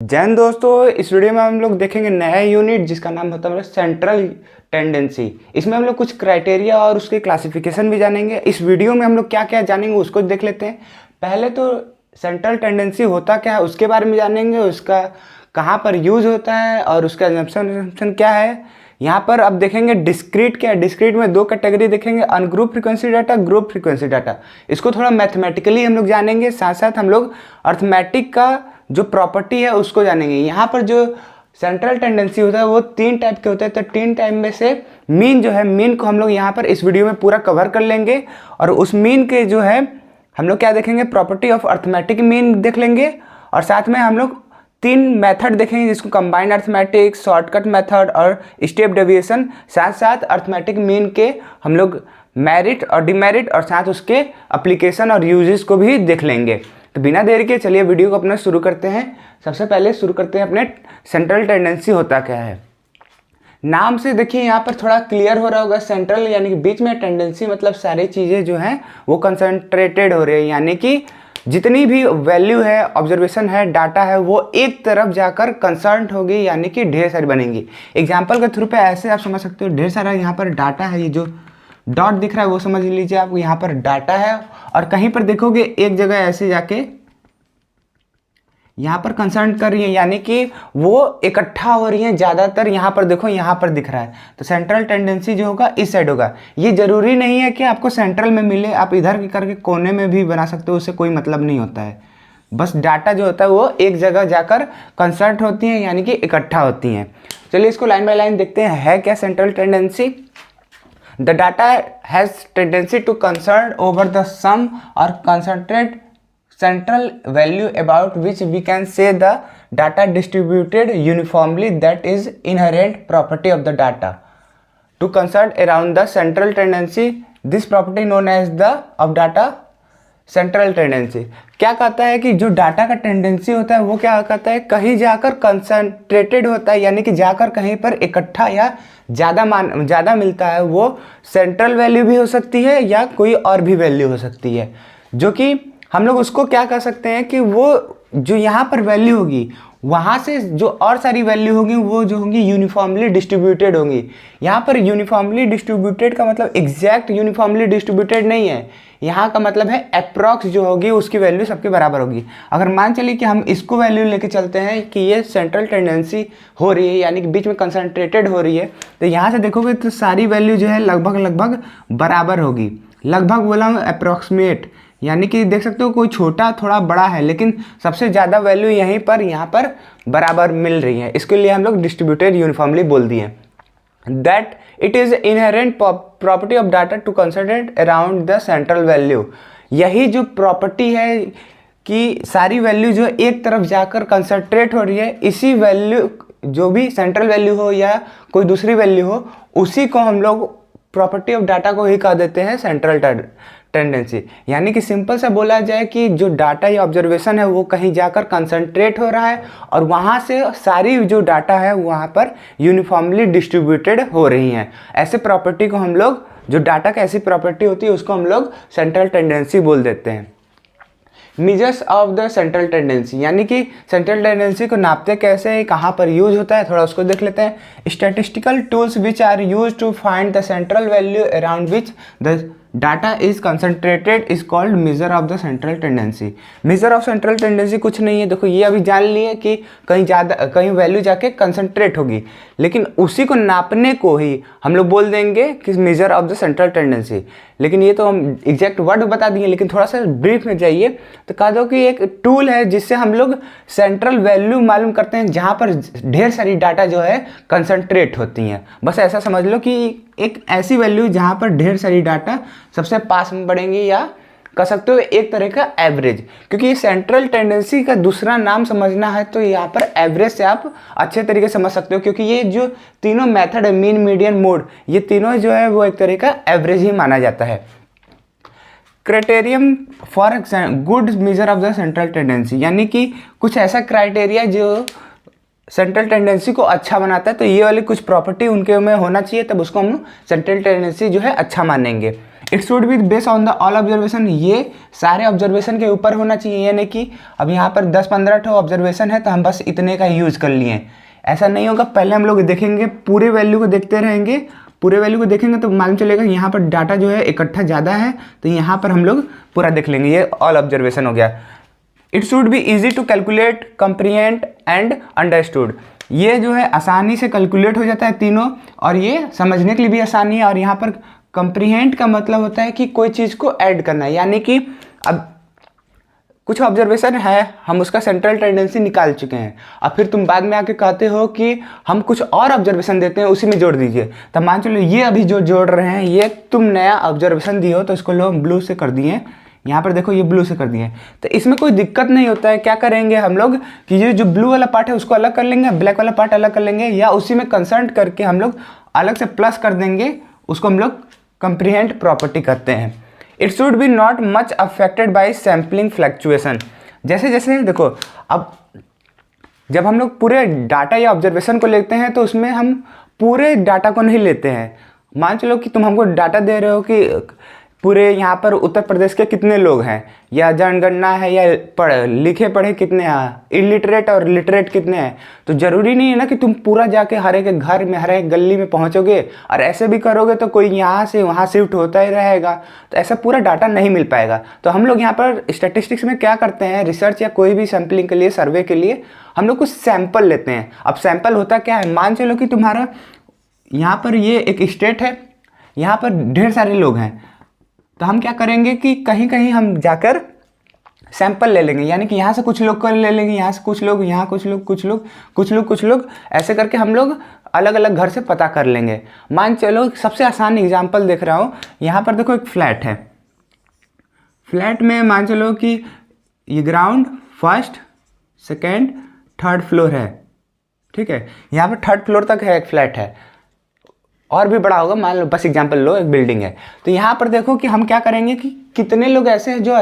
जैन दोस्तों, इस वीडियो में हम लोग देखेंगे नया यूनिट जिसका नाम होता है सेंट्रल टेंडेंसी। इसमें हम लोग कुछ क्राइटेरिया और उसके क्लासिफिकेशन भी जानेंगे। इस वीडियो में हम लोग क्या क्या जानेंगे उसको देख लेते हैं। पहले तो सेंट्रल टेंडेंसी होता क्या है उसके बारे में जानेंगे, उसका कहाँ पर यूज होता है और उसका एग्जाम्पशन क्या है। यहाँ पर अब देखेंगे डिस्क्रीट क्या है। डिस्क्रीट में दो कैटेगरी देखेंगे, ungroup frequency data, group frequency data. इसको थोड़ा मैथमेटिकली हम लोग जानेंगे, साथ साथ हम लोग अर्थमेटिक का जो प्रॉपर्टी है उसको जानेंगे। यहाँ पर जो सेंट्रल टेंडेंसी होता है वो तीन टाइप के होते हैं, तो तीन टाइप में से मीन जो है, मीन को हम लोग यहाँ पर इस वीडियो में पूरा कवर कर लेंगे। और उस मीन के जो है हम लोग क्या देखेंगे, प्रॉपर्टी ऑफ अर्थमेटिक मीन देख लेंगे। और साथ में हम लोग तीन मेथड देखेंगे जिसको कंबाइंड अर्थमेटिक, शॉर्टकट मेथड और स्टेप डेविएशन। साथ साथ अर्थमेटिक मीन के हम लोग मेरिट और डिमेरिट और साथ उसके एप्लीकेशन और यूजेस को भी देख लेंगे। तो बिना देर के चलिए वीडियो को अपना शुरू करते हैं। सबसे पहले शुरू करते हैं अपने सेंट्रल टेंडेंसी होता क्या है। नाम से देखिए यहाँ पर थोड़ा क्लियर हो रहा होगा, सेंट्रल यानी कि बीच में, टेंडेंसी मतलब सारी चीज़ें जो हैं वो कंसंट्रेटेड हो रही है, यानी कि जितनी भी वैल्यू है, ऑब्जर्वेशन है, डाटा है, वो एक तरफ जाकर कंसर्न होगी, यानी कि ढेर सारी बनेंगी। एग्जाम्पल के थ्रू पे ऐसे आप समझ सकते हो, ढेर सारा यहाँ पर डाटा है, ये जो डॉट दिख रहा है वो समझ लीजिए आप यहाँ पर डाटा है। और कहीं पर देखोगे एक जगह ऐसे जाके यहाँ पर कंसर्न कर रही है, यानी कि वो इकट्ठा हो रही है ज़्यादातर। यहाँ पर देखो, यहाँ पर दिख रहा है, तो सेंट्रल टेंडेंसी जो होगा इस साइड होगा। ये जरूरी नहीं है कि आपको सेंट्रल में मिले, आप इधर करके कोने में भी बना सकते हो, उससे कोई मतलब नहीं होता है। बस डाटा जो होता है वो एक जगह जाकर कंसर्ट होती है, यानी कि इकट्ठा होती हैं। चलिए इसको लाइन बाय लाइन देखते हैं, है क्या central tendency. The data has tendency to concern over the sum or concentrate central value about which we can say the data distributed uniformly, that is inherent property of the data. To concern around the central tendency, this property known as the of data central tendency क्या कहता है कि जो data का tendency होता है वो क्या कहता है, कहीं जाकर कंसंट्रेटेड होता है, यानी कि जाकर कहीं पर इकट्ठा या ज़्यादा मिलता है। वो सेंट्रल वैल्यू भी हो सकती है या कोई और भी वैल्यू हो सकती है, जो कि हम लोग उसको क्या कह सकते हैं कि वो जो यहाँ पर वैल्यू होगी वहाँ से जो और सारी वैल्यू होगी वो जो होंगी यूनिफॉर्मली डिस्ट्रीब्यूटेड होंगी। यहाँ पर यूनिफॉर्मली डिस्ट्रीब्यूटेड का मतलब एग्जैक्ट यूनिफॉर्मली डिस्ट्रीब्यूटेड नहीं है, यहाँ का मतलब है अप्रॉक्स जो होगी उसकी वैल्यू सबके बराबर होगी। अगर मान चलिए कि हम इसको वैल्यू लेके चलते हैं कि ये सेंट्रल टेंडेंसी हो रही है, यानी कि बीच में कंसंट्रेटेड हो रही है, तो यहाँ से देखोगे तो सारी वैल्यू जो है लगभग बराबर होगी। लगभग बोला अप्रॉक्सीमेट, यानी कि देख सकते हो कोई छोटा थोड़ा बड़ा है, लेकिन सबसे ज़्यादा वैल्यू यहाँ पर बराबर मिल रही है। इसके लिए हम लोग डिस्ट्रीब्यूटेड यूनिफॉर्मली बोल दिए। That it is inherent property of data to concentrate around the central value. यही जो प्रॉपर्टी है कि सारी वैल्यू जो एक तरफ जाकर कंसंट्रेट हो रही है, इसी वैल्यू जो भी सेंट्रल वैल्यू हो या कोई दूसरी वैल्यू हो, उसी को हम लोग प्रॉपर्टी ऑफ डाटा को ही कह देते हैं सेंट्रल टेंडेंसी। यानी कि सिंपल सा बोला जाए कि जो डाटा या ऑब्जर्वेशन है वो कहीं जाकर कंसंट्रेट हो रहा है और वहाँ से सारी जो डाटा है वहाँ पर यूनिफॉर्मली डिस्ट्रीब्यूटेड हो रही हैं। ऐसे प्रॉपर्टी को हम लोग, जो डाटा का ऐसी प्रॉपर्टी होती है उसको हम लोग सेंट्रल टेंडेंसी बोल देते हैं। Measures of the central tendency, यानी कि सेंट्रल टेंडेंसी को नापते कैसे है, कहाँ पर यूज होता है, थोड़ा उसको देख लेते हैं। Statistical tools which are use to find the central value around which the data is concentrated is called measure of the central tendency. Measure of central tendency कुछ नहीं है, देखो ये अभी जान लिए कि कहीं वैल्यू जाके कंसंट्रेट होगी, लेकिन उसी को नापने को ही हम लोग बोल देंगे कि major of the central tendency. लेकिन ये तो हम एग्जैक्ट वर्ड बता दिए, लेकिन थोड़ा सा ब्रीफ में जाइए तो कह दो कि एक टूल है जिससे हम लोग सेंट्रल वैल्यू मालूम करते हैं जहाँ पर ढेर सारी डाटा जो है कंसंट्रेट होती हैं। बस ऐसा समझ लो कि एक ऐसी वैल्यू जहाँ पर ढेर सारी डाटा सबसे पास में पड़ेंगी, या कह सकते हो एक तरह का एवरेज। क्योंकि ये सेंट्रल टेंडेंसी का दूसरा नाम समझना है तो यहाँ पर एवरेज से आप अच्छे तरीके से समझ सकते हो, क्योंकि ये जो तीनों मेथड है, मीन, मीडियन, मोड, ये तीनों जो है वो एक तरह का एवरेज ही माना जाता है। Criterium for good measure of the central tendency, यानी कि कुछ ऐसा क्राइटेरिया जो सेंट्रल टेंडेंसी को अच्छा बनाता है, तो ये वाली कुछ प्रॉपर्टी उनके में होना चाहिए, तब उसको हम सेंट्रल टेंडेंसी जो है अच्छा मानेंगे। It should be based on the all observation, ये सारे ऑब्जर्वेशन के ऊपर होना चाहिए, यानी कि अब यहाँ पर 10-15 ठो ऑब्जर्वेशन है तो हम बस इतने का यूज़ कर लिए। ऐसा नहीं होगा, पहले हम लोग देखेंगे, पूरे वैल्यू को देखते रहेंगे, पूरे वैल्यू को देखेंगे तो मालूम चलेगा यहाँ पर डाटा जो है इकट्ठा ज़्यादा है, तो यहाँ पर हम लोग पूरा देख लेंगे। ये ऑल ऑब्जर्वेशन हो गया। It should be easy to calculate, comprehend and understood, ये जो है आसानी से कैलकुलेट हो जाता है तीनों, और ये समझने के लिए भी आसानी है। और यहाँ पर कंप्रीहेंड का मतलब होता है कि कोई चीज़ को ऐड करना, यानी कि अब कुछ ऑब्जर्वेशन है, हम उसका सेंट्रल टेंडेंसी निकाल चुके हैं, और फिर तुम बाद में आके कहते हो कि हम कुछ और ऑब्जर्वेशन देते हैं, उसी में जोड़ दीजिए। तब मान चलो ये अभी जो जोड़ रहे हैं, ये तुम नया ऑब्जर्वेशन दिए हो, तो इसको लोग ब्लू से कर दिए, यहाँ पर देखो ये ब्लू से कर दिए, तो इसमें कोई दिक्कत नहीं होता है। क्या करेंगे हम लोग कि ये जो ब्लू वाला पार्ट है उसको अलग कर लेंगे, ब्लैक वाला पार्ट अलग कर लेंगे, या उसी में कंसर्ट करके हम लोग अलग से प्लस कर देंगे, उसको हम लोग कंप्रीहेंड प्रॉपर्टी कहते हैं। It should B not much affected by sampling fluctuation, जैसे जैसे देखो, अब जब हम लोग पूरे डाटा या ऑब्जर्वेशन को लेते हैं तो उसमें हम पूरे डाटा को नहीं लेते हैं। मान चलो कि तुम हमको डाटा दे रहे हो कि पूरे यहाँ पर उत्तर प्रदेश के कितने लोग हैं, या जनगणना है, या लिखे पढ़े कितने हैं, इलिटरेट और लिटरेट कितने हैं, तो ज़रूरी नहीं है ना कि तुम पूरा जाके हर एक घर में, हर एक गली में पहुँचोगे, और ऐसे भी करोगे तो कोई यहाँ से वहाँ शिफ्ट होता ही रहेगा, तो ऐसा पूरा डाटा नहीं मिल पाएगा। तो हम लोग यहाँ पर स्टैटिस्टिक्स में क्या करते हैं, रिसर्च या कोई भी सैम्पलिंग के लिए, सर्वे के लिए हम लोग कुछ सैंपल लेते हैं। अब सैंपल होता क्या है, मान चलो कि तुम्हारा यहाँ पर ये एक स्टेट है, यहाँ पर ढेर सारे लोग हैं, तो हम क्या करेंगे कि कहीं कहीं हम जाकर सैंपल ले लेंगे, यानी कि यहाँ से कुछ लोग कर ले लेंगे, यहाँ से कुछ लोग, यहाँ कुछ लोग, कुछ लोग, ऐसे करके हम लोग अलग अलग घर से पता कर लेंगे। मान चलो सबसे आसान एग्जांपल देख रहा हूँ, यहाँ पर देखो एक फ्लैट है, फ्लैट में मान चलो कि ये ground, first, second, third floor है, ठीक है, यहाँ पर थर्ड फ्लोर तक है, एक फ्लैट है, और भी बड़ा होगा, मान लो बस एग्जांपल लो, एक बिल्डिंग है। तो यहाँ पर देखो कि हम क्या करेंगे कि कितने लोग ऐसे हैं जो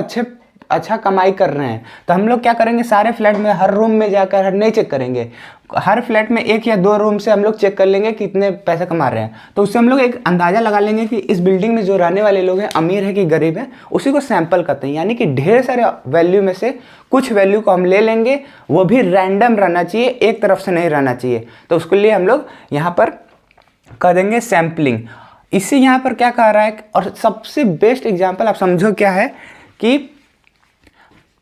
अच्छा कमाई कर रहे हैं, तो हम लोग क्या करेंगे, सारे फ्लैट में हर रूम में जाकर नहीं चेक करेंगे, हर फ्लैट में 1 या 2 रूम से हम लोग चेक कर लेंगे कितने पैसे कमा रहे हैं, तो उससे हम लोग एक अंदाज़ा लगा लेंगे कि इस बिल्डिंग में जो रहने वाले लोग हैं अमीर है कि गरीब है, उसी को सैंपल करते हैं। यानी कि ढेर सारे वैल्यू में से कुछ वैल्यू को हम ले लेंगे, वो भी रैंडम रहना चाहिए, एक तरफ से नहीं रहना चाहिए, तो उसके लिए हम लोग यहाँ पर कर देंगे सैम्पलिंग। इसी यहाँ पर क्या कह रहा है, और सबसे बेस्ट एग्जांपल आप समझो क्या है कि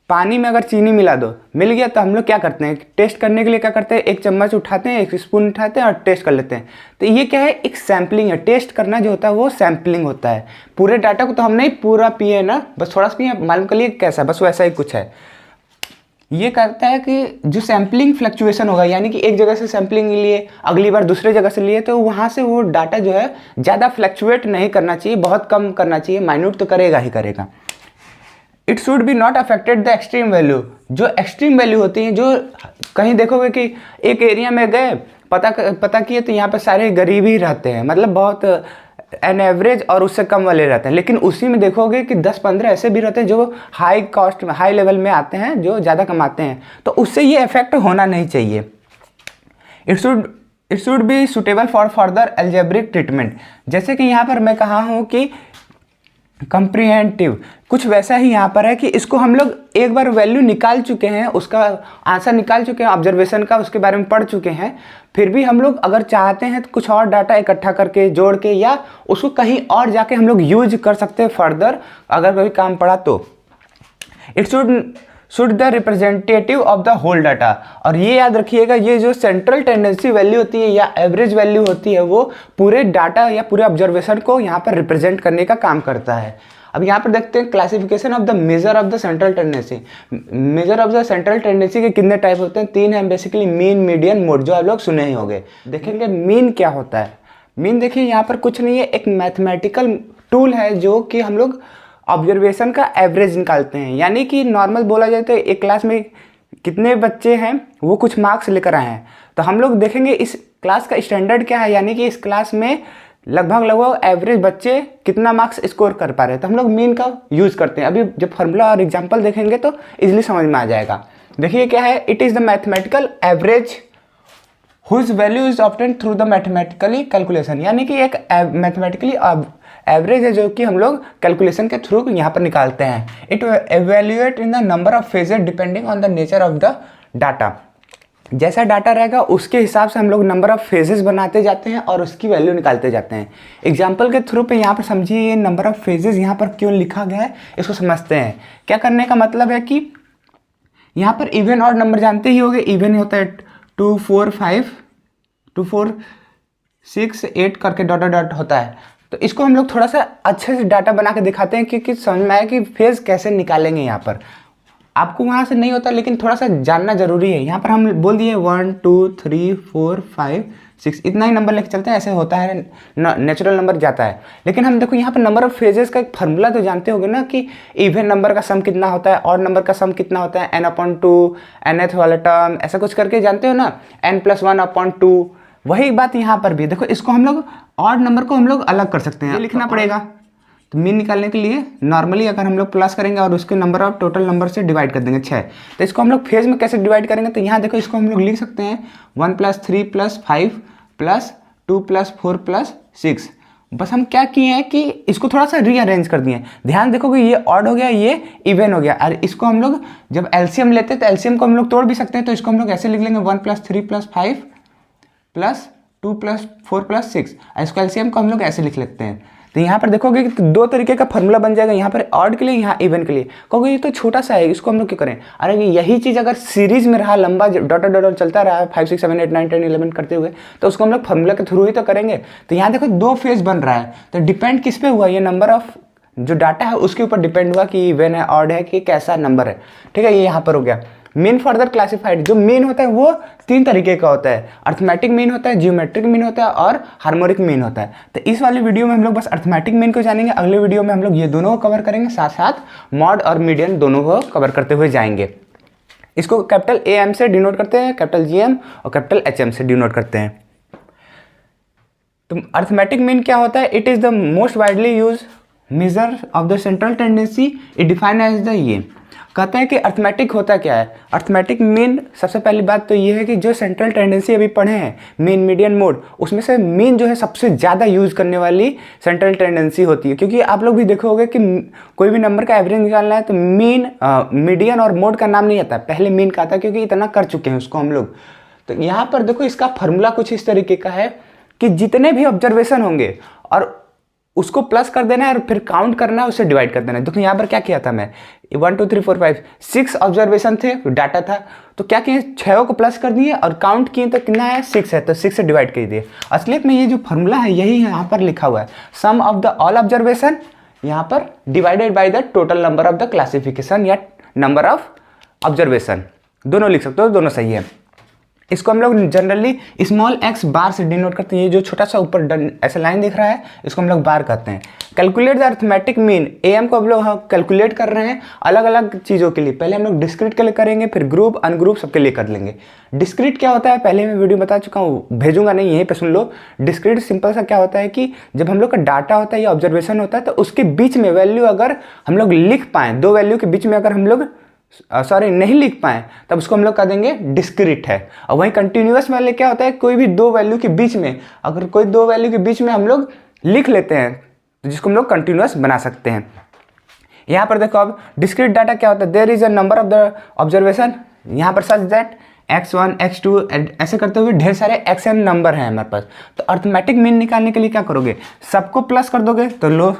पानी में अगर चीनी मिला दो, मिल गया, तो हम लोग क्या करते हैं, टेस्ट करने के लिए क्या करते हैं, एक चम्मच उठाते हैं, एक स्पून उठाते हैं और टेस्ट कर लेते हैं। तो ये क्या है, एक सैम्पलिंग है, टेस्ट करना जो होता है वो सैम्पलिंग होता है। पूरे डाटा को तो हम नहीं पूरा पिए ना, बस थोड़ा सा पिए, मालूम कर लिए कैसा, बस वैसा ही कुछ है। ये कहता है कि जो सैम्पलिंग फ्लक्चुएशन होगा, यानी कि एक जगह से सैम्पलिंग लिए, अगली बार दूसरे जगह से लिए, तो वहाँ से वो डाटा जो है ज़्यादा फ्लक्चुएट नहीं करना चाहिए, बहुत कम करना चाहिए, माइन्यूट तो करेगा ही करेगा। It should B not affected the extreme value, जो एक्सट्रीम वैल्यू होती है, जो कहीं देखोगे कि एक एरिया में गए, पता किए तो यहाँ पर सारे गरीब ही रहते हैं, मतलब बहुत एन एवरेज और उससे कम वाले रहते हैं, लेकिन उसी में देखोगे कि 10-15 ऐसे भी रहते हैं जो हाई कॉस्ट में, हाई लेवल में आते हैं, जो ज़्यादा कमाते हैं, तो उससे ये इफेक्ट होना नहीं चाहिए। It should be suitable for further algebraic treatment, जैसे कि यहाँ पर मैं कहा हूँ कि कंप्रीहेंटिव, कुछ वैसा ही यहाँ पर है कि इसको हम लोग एक बार वैल्यू निकाल चुके हैं, उसका आंसर निकाल चुके हैं ऑब्जर्वेशन का, उसके बारे में पढ़ चुके हैं, फिर भी हम लोग अगर चाहते हैं तो कुछ और डाटा इकट्ठा करके जोड़ के, या उसको कहीं और जाके हम लोग यूज कर सकते हैं फर्दर, अगर कोई काम पड़ा तो। It should the representative of the whole data, और ये याद रखिएगा, ये जो सेंट्रल टेंडेंसी वैल्यू होती है या एवरेज वैल्यू होती है, वो पूरे डाटा या पूरे ऑब्जर्वेशन को यहाँ पर रिप्रेजेंट करने का काम करता है। अब यहाँ पर देखते हैं classification of the major of the central tendency. Measure of the central tendency के कितने टाइप होते हैं, 3 हैं बेसिकली, मीन, मीडियन, मोड, जो आप लोग सुने ही होंगे। देखेंगे मीन क्या होता है। मीन देखिए यहाँ पर कुछ नहीं है, एक मैथमेटिकल टूल है जो कि हम लोग ऑब्जर्वेशन का एवरेज निकालते हैं। यानी कि नॉर्मल बोला जाए तो एक क्लास में कितने बच्चे हैं वो कुछ मार्क्स लेकर आए हैं, तो हम लोग देखेंगे इस क्लास का स्टैंडर्ड क्या है, यानी कि इस क्लास में लगभग एवरेज बच्चे कितना मार्क्स स्कोर कर पा रहे हैं, तो हम लोग मीन का यूज़ करते हैं। अभी जब फार्मूला और एग्जांपल देखेंगे तो इजीली समझ में आ जाएगा। देखिए क्या है, it is the mathematical average whose value is obtained through the mathematically calculation, यानी कि एक मैथमेटिकली एवरेज है जो कि हम लोग कैलकुलेशन के थ्रू यहाँ पर निकालते हैं। It evaluate in the number of phases depending on the nature of the data. जैसा डाटा रहेगा उसके हिसाब से हम लोग नंबर ऑफ फेजेस बनाते जाते हैं और उसकी वैल्यू निकालते जाते हैं। एग्जाम्पल के थ्रू पे यहाँ पर समझिए ये नंबर ऑफ फेजेस यहाँ पर क्यों लिखा गया है इसको समझते हैं। क्या करने का मतलब है कि यहाँ पर इवन और नंबर जानते ही होंगे, इवन होता है 2 4 5 2 4 6 8 करके डॉट डॉट होता है। तो इसको हम लोग थोड़ा सा अच्छे से डाटा बना के दिखाते हैं कि समझ में आए कि फेज कैसे निकालेंगे। यहाँ पर आपको वहाँ से नहीं होता लेकिन थोड़ा सा जानना जरूरी है। यहाँ पर हम बोल दिए 1 2 3 4 5 6 इतना ही नंबर लेके चलते हैं, ऐसे होता है नेचुरल नंबर जाता है। लेकिन हम देखो यहाँ पर नंबर ऑफ फेजेस का एक फार्मूला तो जानते होंगे ना कि इवन नंबर का सम कितना होता है और नंबर का सम कितना होता है n/2 nth वाला टर्म ऐसा कुछ करके जानते हो ना, n+1/2। वही बात यहाँ पर भी देखो, इसको हम लोग ऑड नंबर को हम लोग अलग कर सकते हैं, लिखना पड़ेगा। तो मीन निकालने के लिए नॉर्मली अगर हम लोग प्लस करेंगे और उसके नंबर ऑफ टोटल नंबर से डिवाइड कर देंगे 6, तो इसको हम लोग फेज में कैसे डिवाइड करेंगे, तो यहाँ देखो इसको हम लोग लिख सकते हैं 1 + 3 + 5 + 2 + 4 + 6। बस हम क्या किए हैं कि इसको थोड़ा सा रीअरेंज कर दिए। ध्यान देखो कि ये ऑड हो गया, ये इवन हो गया, और इसको हम लोग जब एलसीएम लेते हैं तो एलसीएम को हम लोग तोड़ भी सकते हैं। तो इसको हम लोग ऐसे लिख लेंगे 1 + 3 + 5 + 2 + 4 + 6। इसको एलसीएम को हम लोग ऐसे लिख लेते हैं। तो यहाँ पर देखोगे कि दो तरीके का फॉर्मूला बन जाएगा, यहाँ पर ऑड के लिए, यहाँ इवन के लिए। कहोगे ये तो छोटा सा है, इसको हम लोग क्या करें। अरे यही चीज़ अगर सीरीज में रहा, लंबा डॉट डॉट चलता रहा 5 6 7 8 9 10 11 करते हुए, तो उसको हम लोग फॉर्मूला के थ्रू ही तो करेंगे। तो यहाँ देखो 2 फेज बन रहा है, तो डिपेंड किस पे हुआ, ये नंबर ऑफ जो डाटा है उसके ऊपर डिपेंड हुआ कि इवन है ऑड है कि कैसा नंबर है। ठीक है, ये यहाँ पर हो गया। मीन फर्दर क्लासिफाइड, जो मीन होता है वो 3 तरीके का होता है। अर्थमेटिक मीन होता है, जियोमेट्रिक मीन होता है और हार्मोनिक मीन होता है। तो इस वाले वीडियो में हम लोग बस अर्थमेटिक मीन को जानेंगे। अगले वीडियो में हम लोग ये दोनों को कवर करेंगे, साथ साथ मॉड और मीडियन दोनों को कवर करते हुए जाएंगे। इसको कैपिटल AM से डिनोट करते हैं, कैपिटल GM और कैपिटल HM से डिनोट करते हैं। तो अर्थमेटिक मीन क्या होता है, it is the most widely use measure of the central tendency, it define as the ये। कहते हैं कि अर्थमेटिक होता क्या है। अर्थमेटिक मीन, सबसे पहली बात तो ये है कि जो सेंट्रल टेंडेंसी अभी पढ़े हैं, मीन मीडियन मोड, उसमें से मीन जो है सबसे ज़्यादा यूज़ करने वाली सेंट्रल टेंडेंसी होती है। क्योंकि आप लोग भी देखोगे कि कोई भी नंबर का एवरेज निकालना है तो मीन, मीडियन और मोड का नाम नहीं आता, पहले मीन का आता है, क्योंकि इतना कर चुके हैं उसको हम लोग। तो यहाँ पर देखो इसका फॉर्मूला कुछ इस तरीके का है कि जितने भी ऑब्जर्वेशन होंगे और उसको प्लस कर देना है और फिर काउंट करना है, उससे डिवाइड कर देना है। देखो यहाँ पर क्या किया था मैं, 1 2 3 4 5 6 ऑब्जर्वेशन थे, डाटा था, तो क्या किए 6 को प्लस कर दिए और काउंट किए तो कितना है 6 है, तो 6 से डिवाइड कर दिए। असलियत में ये जो फॉर्मूला है यही यहाँ पर लिखा हुआ है, sum of the all observation यहाँ पर divided by the total number of the classification या नंबर ऑफ ऑब्जर्वेशन, दोनों लिख सकते हो, दोनों सही है। इसको हम लोग जनरली स्मॉल x बार से डिनोट करते हैं। ये जो छोटा सा ऊपर ऐसा लाइन दिख रहा है इसको हम लोग बार कहते हैं। Calculate the arithmetic mean, AM को हम लोग कैलकुलेट कर रहे हैं अलग अलग चीज़ों के लिए। पहले हम लोग डिस्क्रीट के लिए करेंगे, फिर ग्रुप अनग्रुप सबके लिए कर लेंगे। डिस्क्रीट क्या होता है पहले मैं वीडियो बता चुका हूँ, भेजूंगा नहीं, यहीं पर सुन लो। डिस्क्रीट सिंपल सा क्या होता है कि जब हम लोग का डाटा होता है या ऑब्जर्वेशन होता है तो उसके बीच में वैल्यू अगर हम लोग लिख पाएँ, 2 वैल्यू के बीच में अगर हम लोग नहीं लिख पाए तब उसको हम लोग कह देंगे डिस्क्रीट है। और वहीं कंटिन्यूअस वाले क्या होता है, कोई भी 2 वैल्यू के बीच में, अगर कोई 2 वैल्यू के बीच में हम लोग लिख लेते हैं तो जिसको हम लोग कंटिन्यूअस बना सकते हैं। यहाँ पर देखो अब डिस्क्रीट डाटा क्या होता है, there is a number of the observation, यहाँ पर सच दैट x1 x2 ऐसे करते हुए ढेर सारे xn नंबर हैं हमारे पास। तो अर्थमेटिक मीन निकालने के लिए क्या करोगे, सबको प्लस कर दोगे, तो लो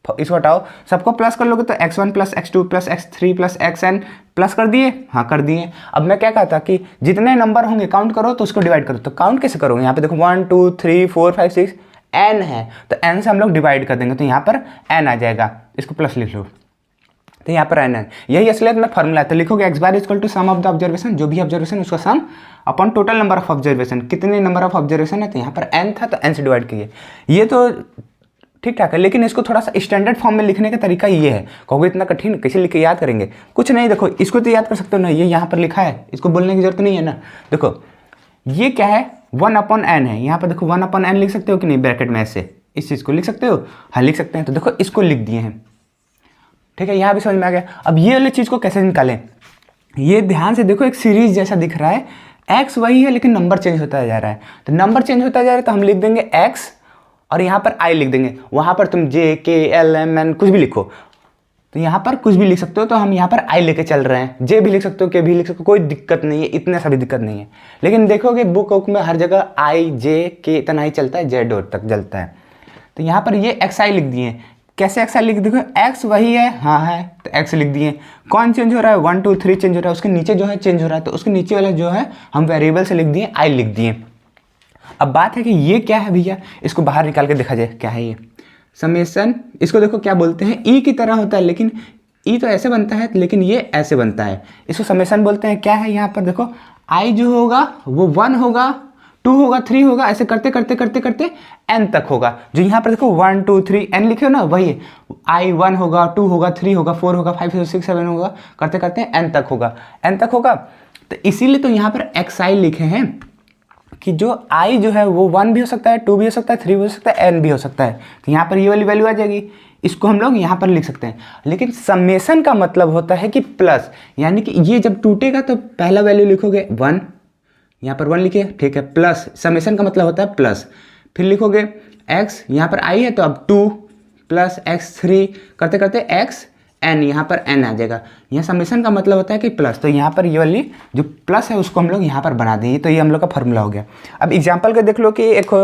इसको हटाओ, सबको प्लस कर लोगे तो x1 + x2 + x3 + xn plus कर दिए, हाँ कर दिए। अब मैं क्या कहता कि जितने नंबर होंगे काउंट करो तो उसको डिवाइड करो। तो काउंट कैसे करोगे, यहाँ पे देखो 1 2 3 4 5 6 n है, तो n से हम लोग डिवाइड कर देंगे, तो यहाँ पर n आ जाएगा, इसको प्लस लिख लो, तो यहाँ पर n है। यही असलियत में फॉर्मूला है। तो लिखोगे x बार = सम ऑफ द ऑब्जर्वेशन, जो भी ऑब्जर्वेशन उसका sum upon total number of observation. कितने नंबर ऑफ ऑब्जर्वेशन है, तो यहाँ पर n था तो n से डिवाइड कीजिए। ये तो ठीक ठाक है, लेकिन इसको थोड़ा सा स्टैंडर्ड फॉर्म में लिखने का तरीका ये है। कहोगे इतना कठिन कैसे लिख के याद करेंगे, कुछ नहीं, देखो इसको तो याद कर सकते हो ना, ये यहाँ पर लिखा है, इसको बोलने की जरूरत नहीं है ना। देखो ये क्या है, 1/n है, यहाँ पर देखो 1/n लिख सकते हो कि नहीं, ब्रैकेट में ऐसे इस चीज़ को लिख सकते हो, हाँ लिख सकते हैं। तो देखो इसको लिख दिए हैं, ठीक है, यहाँ भी समझ में आ गया। अब ये वाली चीज़ को कैसे निकालें, ये ध्यान से देखो, एक सीरीज जैसा दिख रहा है, x वही है लेकिन नंबर चेंज होता जा रहा है, तो नंबर चेंज होता जा रहा है तो हम लिख देंगे x और यहाँ पर i लिख देंगे। वहाँ पर तुम j k l m n कुछ भी लिखो, तो यहाँ पर कुछ भी लिख सकते हो, तो हम यहाँ पर i लेके चल रहे हैं। j भी लिख सकते हो, k भी लिख सकते हो, कोई दिक्कत नहीं है, इतने सा भी दिक्कत नहीं है। लेकिन देखोगे बुक में हर जगह i j k इतना ही चलता है, z डॉट तक चलता है। तो यहाँ पर ये xi लिख दिए। कैसे xi लिख देखो, x वही है, हाँ है, तो x लिख दिए। कौन चेंज हो रहा है, 1 2 3 चेंज हो रहा है, उसके नीचे जो है चेंज हो रहा है, तो उसके नीचे वाला जो है हम वेरिएबल से लिख दिए, i लिख दिए। अब बात है कि ये क्या है भैया, इसको बाहर निकाल के देखा जाए क्या है ये समेसन। इसको देखो क्या बोलते हैं, ई की तरह होता है, लेकिन ई तो ऐसे बनता है, लेकिन ये ऐसे बनता है, इसको समेसन बोलते हैं। क्या है यहाँ पर देखो, आई जो होगा वो 1 होगा, 2 होगा, 3 होगा, ऐसे करते करते करते करते n तक होगा। जो यहाँ पर देखो 1 2 3 n लिखे हो ना, वही आई 1 होगा, 2 होगा, 3 होगा, 4 होगा, 5 6 7 होगा, करते करते n तक होगा, n तक होगा। तो इसीलिए तो यहाँ पर xi लिखे हैं कि जो i जो है वो 1 भी हो सकता है, 2 भी हो सकता है, 3 भी हो सकता है, n भी हो सकता है। तो यहाँ पर ये वाली वैल्यू आ जाएगी, इसको हम लोग यहाँ पर लिख सकते हैं। लेकिन समेसन का मतलब होता है कि प्लस, यानी कि ये जब टूटेगा तो पहला वैल्यू लिखोगे 1, यहाँ पर 1 लिखे, ठीक है, प्लस, समेसन का मतलब होता है प्लस। फिर लिखोगे x, यहाँ पर i है तो अब 2 प्लस x3 करते करते x n, यहाँ पर n आ जाएगा। यहाँ समेसन का मतलब होता है कि प्लस, तो यहाँ पर ये वाली जो प्लस है उसको हम लोग यहाँ पर बना देंगे, तो ये हम लोग का फॉर्मूला हो गया। अब एग्जांपल के देख लो कि एक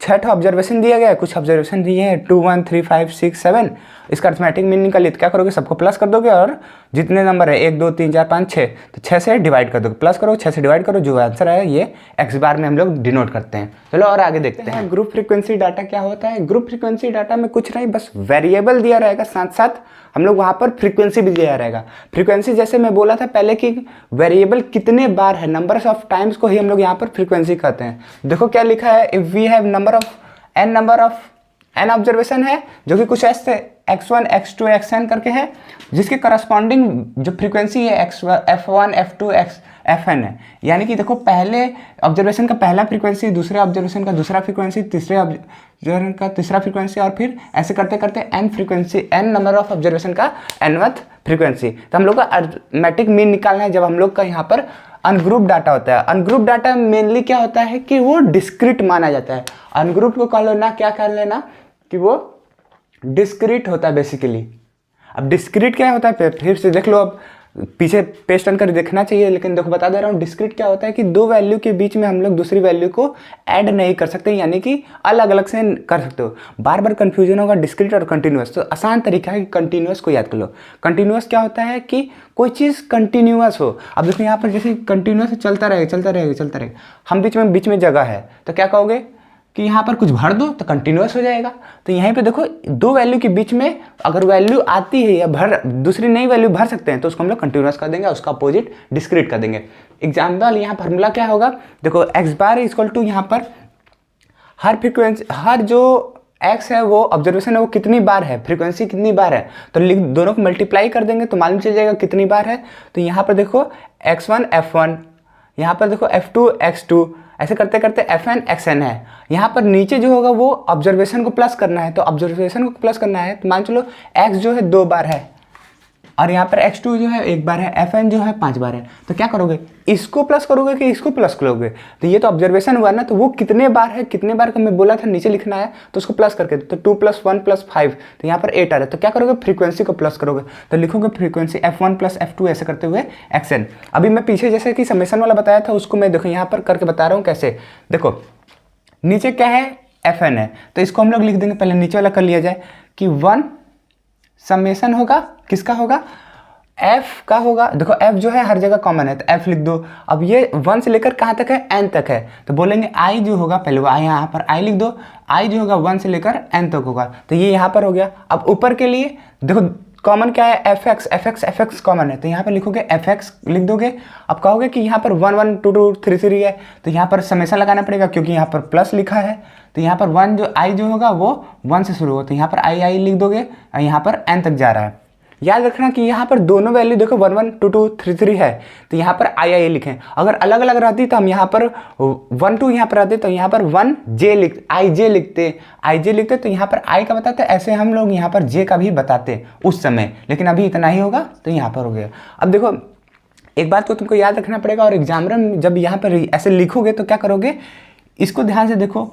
6 ऑब्जर्वेशन दिया गया है, कुछ ऑब्जर्वेशन दिए हैं 2 1 3 5 6 7, इसका अर्थमेटिक मीन निकालिए। तो क्या करोगे, सबको प्लस कर दोगे और जितने नंबर है 1 2 3 4 5 6, तो 6 से डिवाइड कर दोगे, प्लस करो 6 से डिवाइड करो, जो आंसर है ये x बार में हम लोग डिनोट करते हैं। चलो और आगे देखते हैं ग्रुप फ्रीक्वेंसी डाटा क्या होता है। ग्रुप फ्रीक्वेंसी डाटा में कुछ नहीं, बस वेरिएबल दिया रहेगा, साथ साथ हम लोग वहाँ पर फ्रीक्वेंसी भी दिया रहेगा। फ्रीक्वेंसी जैसे मैं बोला था पहले कि वेरिएबल कितने बार है, नंबर्स ऑफ टाइम्स को ही हम लोग यहाँ पर फ्रीक्वेंसी कहते हैं। देखो क्या लिखा है, if we have number of n observation है, जो कि कुछ ऐसे x1 x2 xn करके है, जिसके करस्पॉन्डिंग जो फ्रीक्वेंसी है f1 f2 fn है। यानी कि देखो पहले ऑब्जर्वेशन का पहला फ्रीक्वेंसी, दूसरे ऑब्जर्वेशन का दूसरा फ्रीक्वेंसी, तीसरे ऑब्जर्वेशन का तीसरा फ्रीक्वेंसी, और फिर ऐसे करते करते n frequency, n number of observation का nth फ्रीक्वेंसी। तो हम लोग का अर्थमेटिक मीन निकालना है जब हम लोग का यहाँ पर अनग्रुप डाटा होता है। अनग्रुप डाटा मेनली क्या होता है कि वो डिस्क्रीट माना जाता है। अनग्रुप को कह लेना, क्या कर लेना कि वो डिस्क्रीट होता है बेसिकली। अब डिस्क्रीट क्या होता है फिर से देख लो, अब पीछे पेस्ट टर्न कर देखना चाहिए, लेकिन देखो बता दे रहा हूँ। डिस्क्रीट क्या होता है कि दो वैल्यू के बीच में हम लोग दूसरी वैल्यू को ऐड नहीं कर सकते, यानी कि अलग अलग से कर सकते हो। बार बार कंफ्यूजन होगा डिस्क्रीट और कंटिन्यूअस, तो आसान तरीका है कि कंटिन्यूअस को याद कर लो। कंटिन्यूअस क्या होता है कि कोई चीज़ कंटिन्यूअस हो। अब देखो यहाँ पर जैसे कंटिन्यूअस चलता रहेगा, हम बीच में जगह है, तो क्या कहोगे कि यहाँ पर कुछ भर दो तो कंटिन्यूअस हो जाएगा। तो यहीं पे देखो दो वैल्यू के बीच में अगर वैल्यू आती है या दूसरी नई वैल्यू भर सकते हैं, तो उसको हम लोग कंटिन्यूअस कर देंगे, उसका अपोजिट डिस्क्रीट कर देंगे। एग्जाम्पल यहाँ फार्मूला क्या होगा, देखो x बार इक्वल टू यहाँ पर हर फ्रीक्वेंसी, हर जो x है वो ऑब्जर्वेशन है वो कितनी बार है, फ्रीक्वेंसी कितनी बार है, तो दोनों को मल्टीप्लाई कर देंगे तो मालूम चल जाएगा कितनी बार है। तो यहाँ पर देखो x1 f1, यहाँ पर देखो f2 x2, ऐसे करते करते fn xn है। यहाँ पर नीचे जो होगा वो ऑब्जर्वेशन को प्लस करना है, तो ऑब्जर्वेशन को प्लस करना है तो मान चलो x जो है 2 बार है और यहाँ पर x2 जो है 1 बार है, fn जो है 5 बार है। तो क्या करोगे, इसको प्लस करोगे कि इसको प्लस करोगे, तो ये तो ऑब्जर्वेशन हुआ ना, तो वो कितने बार है, कितने बार का मैं बोला था नीचे लिखना है, तो उसको प्लस करके, तो 2 + 1 + 5, तो यहाँ पर 8 आ रहा है। तो क्या करोगे, फ्रीक्वेंसी को प्लस करोगे, तो लिखोगे फ्रीक्वेंसी f1 + f2 ऐसे करते हुए xn। अभी मैं पीछे जैसे कि समेशन वाला बताया था उसको मैं देखो यहाँ पर करके बता रहा हूँ कैसे। देखो नीचे क्या है, fn है, तो इसको हम लोग लिख देंगे, पहले नीचे वाला कर लिया जाए कि 1 समेशन होगा, किसका होगा, f का होगा। देखो f जो है हर जगह कॉमन है, तो f लिख दो। अब ये 1 से लेकर कहाँ तक है, n तक है, तो बोलेंगे i जो होगा, पहले वो i यहाँ पर i लिख दो, i जो होगा 1 से लेकर n तक होगा, तो ये यहाँ पर हो गया। अब ऊपर के लिए देखो कॉमन क्या है, fx कॉमन है, तो यहाँ पर लिखोगे fx लिख दोगे। अब कहोगे कि यहाँ पर 1 1 2 2 3 3 है, तो यहाँ पर समेशन लगाना पड़ेगा क्योंकि यहाँ पर प्लस लिखा है, तो यहाँ पर 1 जो i जो होगा वो 1 से शुरू होगा, तो यहाँ पर i लिख दोगे और यहाँ पर n तक जा रहा है। याद रखना कि यहाँ पर दोनों वैल्यू देखो 1 1 2 2 3 3 है, तो यहाँ पर i लिखें। अगर अलग अलग रहती तो हम यहाँ पर 1 2 यहाँ पर रहते तो यहाँ पर i j लिखते, तो यहाँ पर i का बताते, ऐसे हम लोग यहाँ पर j का भी बताते उस समय, लेकिन अभी इतना ही होगा, तो यहाँ पर हो गया। अब देखो एक बात को तुमको याद रखना पड़ेगा, और एग्जामिनर में जब यहाँ पर ऐसे लिखोगे तो क्या करोगे, इसको ध्यान से देखो,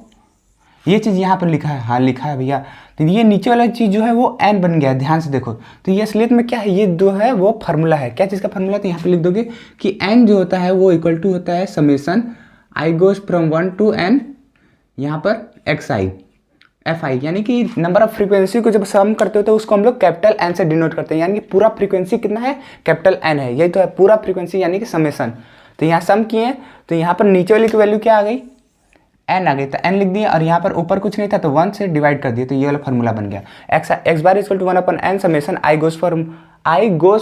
ये चीज़ यहाँ पर लिखा है, हाँ लिखा है भैया, तो ये नीचे वाला चीज़ जो है वो n बन गया है, ध्यान से देखो। तो ये असलियत में क्या है, ये जो है वो फार्मूला है, क्या चीज़ का फार्मूला, तो यहाँ पे लिख दोगे कि n जो होता है वो इक्वल टू होता है summation i goes from 1 to n यहाँ पर xi fi, यानी कि नंबर ऑफ फ्रीक्वेंसी को जब सम करते हो तो उसको हम लोग कैपिटल n से डिनोट करते हैं, यानी कि पूरा फ्रीक्वेंसी कितना है, कैपिटल n है, यही तो है पूरा फ्रीक्वेंसी यानी कि समेसन। तो यहाँ सम किए तो यहाँ पर नीचे वाली की वैल्यू क्या आ गई, n आ गई, तो n लिख दिए, और यहाँ पर ऊपर कुछ नहीं था तो 1 से डिवाइड कर दिए, तो ये वाला फार्मूला बन गया x बार equal to 1/n summation i goes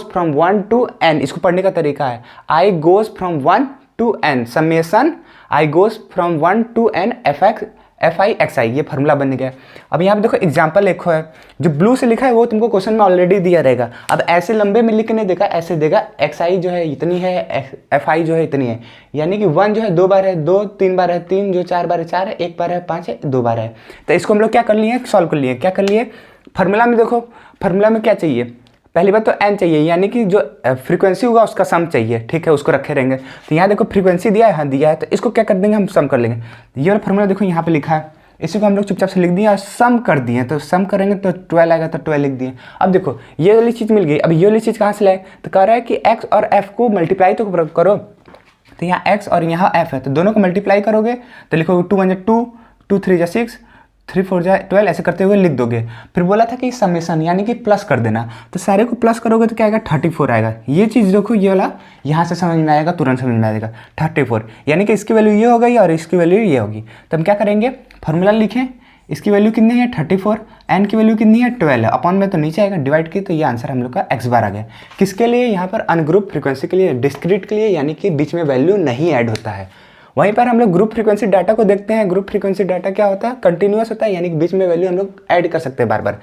from 1 to n। इसको पढ़ने का तरीका है i goes from 1 to n summation i goes from 1 to n fi xi, ये फार्मूला बन गया। अब यहाँ पे देखो एग्जाम्पल लिखो है, जो ब्लू से लिखा है वो तुमको क्वेश्चन में ऑलरेडी दिया रहेगा। अब ऐसे लंबे में लिख के नहीं देखा, ऐसे देगा xi जो है इतनी है, fi जो है इतनी है, यानी कि 1 जो है 2 बार है, 2 3 बार है, 3 जो 4 बार है 4 है, 1 बार है 5 है, 2 बार है। तो इसको हम लोग क्या कर लिए, सॉल्व कर लिए, क्या कर लिए, फार्मूला में देखो, फार्मूला में क्या चाहिए, पहली बात तो n चाहिए, यानी कि जो फ्रीक्वेंसी होगा उसका सम चाहिए, ठीक है, उसको रखे रहेंगे। तो यहाँ देखो फ्रीक्वेंसी दिया है, हाँ दिया है, तो इसको क्या कर देंगे, हम सम कर लेंगे। ये वाला फार्मूला देखो यहाँ पे लिखा है, इसी को हम लोग चुपचाप से लिख दिए और सम कर दिए, तो सम करेंगे तो 12 आएगा, तो 12 लिख दिए। अब देखो ये वाली चीज़ मिल गई, अब ये वाली चीज़ कहाँ से लाए, तो कह रहा है कि x और f को मल्टीप्लाई तो करो, तो यहाँ x और यहाँ f है, तो दोनों को मल्टीप्लाई करोगे तो लिखोगे 2 1 2, 2 3 6, 3 4 12, ऐसे करते हुए लिख दोगे। फिर बोला था कि समेसन यानी कि प्लस कर देना, तो सारे को प्लस करोगे तो क्या आएगा 34 आएगा। ये चीज़ देखो, ये वाला यहाँ से समझ में आएगा, तुरंत समझ में आएगा 34, यानी कि इसकी वैल्यू ये हो गई और इसकी वैल्यू ये होगी। तो हम क्या करेंगे, फार्मूला लिखें, इसकी वैल्यू कितनी है 34, n की वैल्यू कितनी है 12 है, अपॉन में तो नीचे आएगा, डिवाइड की, तो ये आंसर हम लोग का x बार आ गया। किसके लिए, यहाँ पर अनग्रुप फ्रीक्वेंसी के लिए, डिस्क्रीट के लिए, यानी कि बीच में वैल्यू नहीं ऐड होता है। वहीं पर हम लोग ग्रुप फ्रीक्वेंसी डाटा को देखते हैं। ग्रुप फ्रीक्वेंसी डाटा क्या होता है, कंटिन्यूअस होता है, यानी कि बीच में वैल्यू हम लोग ऐड कर सकते हैं बार बार।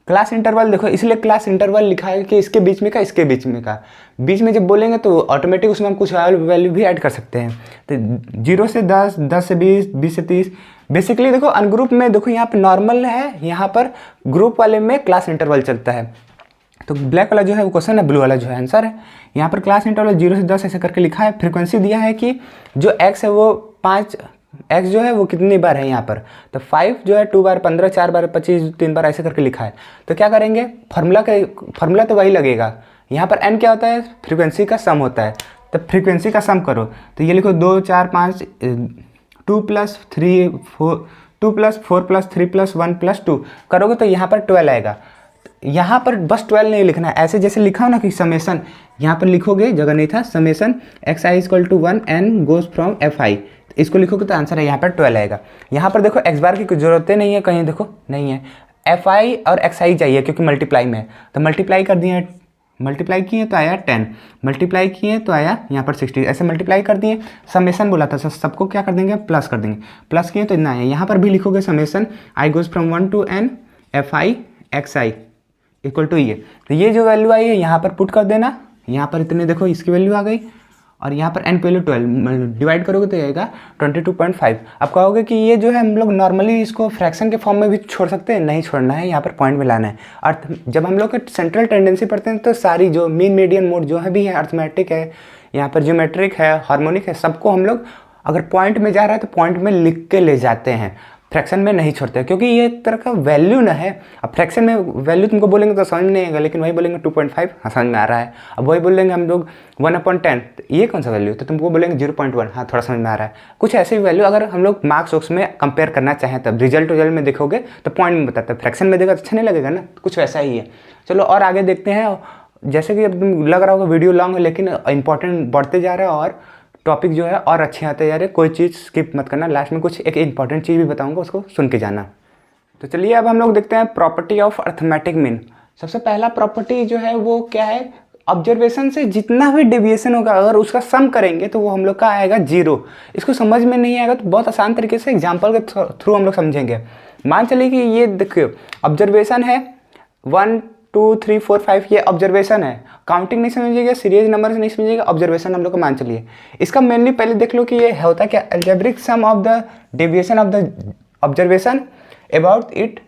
क्लास इंटरवल देखो, इसलिए क्लास इंटरवल लिखा है कि इसके बीच में का, इसके बीच में का, बीच में जब बोलेंगे तो ऑटोमेटिक उसमें हम कुछ वैल्यू भी ऐड कर सकते हैं। तो 0 से 10, 10 से 20, 20 से 30, बेसिकली देखो अनग्रुप में देखो यहाँ पर नॉर्मल है, यहाँ पर ग्रुप वाले में क्लास इंटरवल चलता है। तो ब्लैक वाला जो है वो क्वेश्चन है, ब्लू वाला जो है आंसर है। यहाँ पर क्लास इंटरवल 0 से 10 ऐसे करके लिखा है। फ्रीक्वेंसी दिया है कि जो x है वो 5, x जो है वो कितनी बार है यहाँ पर, तो 5 जो है 2 बार, 15, 4 बार, 25, 3 बार ऐसे करके लिखा है। तो क्या करेंगे, फार्मूला तो वही लगेगा। यहाँ पर n क्या होता है, फ्रीक्वेंसी का सम होता है, तो फ्रीक्वेंसी का सम करो, तो ये लिखो 2 4 5, 2 + 3 4, 2 + 4 + 3 + 1 + 2 करोगे तो यहाँ पर 12 आएगा। यहाँ पर बस 12 नहीं लिखना है, ऐसे जैसे लिखा हो ना कि समेसन, यहाँ पर लिखोगे, जगह नहीं था, summation xi = 1 n goes from fi, इसको लिखोगे तो आंसर है यहाँ पर 12 आएगा। यहाँ पर देखो x बार की कुछ जरूरत नहीं है, कहीं देखो नहीं है, fi और xi चाहिए क्योंकि मल्टीप्लाई में, तो मल्टीप्लाई कर दिए, मल्टीप्लाई किए तो आया 10, मल्टीप्लाई किए तो आया यहाँ पर 60, ऐसे मल्टीप्लाई कर दिए। समेसन बोला था, सबको क्या कर देंगे, प्लस कर देंगे, प्लस किए तो इतना आया। यहाँ पर भी लिखोगे summation i goes from 1 to n fi xi = ये, तो ये जो वैल्यू आई है यहाँ पर पुट कर देना, यहाँ पर इतने देखो इसकी वैल्यू आ गई, और यहाँ पर n की वैल्यू 12, डिवाइड करोगे तो आएगा 22.5। अब कहोगे कि ये जो है हम लोग नॉर्मली इसको फ्रैक्शन के फॉर्म में भी छोड़ सकते हैं, नहीं छोड़ना है, यहाँ पर पॉइंट में लाना है। और जब हम लोग सेंट्रल टेंडेंसी पढ़ते हैं तो सारी जो मीन मीडियन मोड जो है भी है, अर्थमेटिक है, यहाँ पर ज्योमेट्रिक है, हार्मोनिक है, सबको हम लोग अगर पॉइंट में जा रहा है तो पॉइंट में लिख के ले जाते हैं, फ्रैक्शन में नहीं छोड़ते, क्योंकि ये एक तरह का वैल्यू ना है। अब फ्रैक्शन में वैल्यू तुमको बोलेंगे तो समझ में नहीं आएगा, लेकिन वही बोलेंगे 2.5, हाँ समझ में आ रहा है। अब वही बोलेंगे हम लोग 1/10, तो ये कौन सा वैल्यू, तो तुमको बोलेंगे 0.1, हाँ थोड़ा समझ में आ रहा है। कुछ ऐसे वैल्यू अगर हम लोग मार्क्स वर्क्स में कंपेयर करना चाहें तब रिजल्ट में देखोगे तो पॉइंट में बताता है, फ्रैक्शन में देखा तो अच्छा नहीं लगेगा ना, कुछ वैसा ही है। चलो और आगे देखते हैं। जैसे कि अब तुम लग रहा होगा वीडियो लॉन्ग है, लेकिन इंपॉर्टेंट बढ़ते जा रहा है और टॉपिक जो है और अच्छे आते जा रहे, कोई चीज़ स्किप मत करना, लास्ट में कुछ एक इंपॉर्टेंट चीज़ भी बताऊंगा, उसको सुन के जाना। तो चलिए अब हम लोग देखते हैं प्रॉपर्टी ऑफ अर्थमेटिक मीन। सबसे पहला प्रॉपर्टी जो है वो क्या है, ऑब्जर्वेशन से जितना भी डेविएशन होगा अगर उसका सम करेंगे तो वो हम लोग का आएगा 0। इसको समझ में नहीं आएगा तो बहुत आसान तरीके से एग्जाम्पल के थ्रू हम लोग समझेंगे। मान चलिए कि ये देखिए ऑब्जर्वेशन है 1 2 3 4 5, ये ऑब्जर्वेशन है, काउंटिंग नहीं समझिएगा, सीरीज नंबर से नहीं समझिएगा, ऑब्जर्वेशन हम लोग को मान चलिए। इसका मेनली पहले देख लो कि ये होता क्या, algebraic sum of the deviation of the observation about it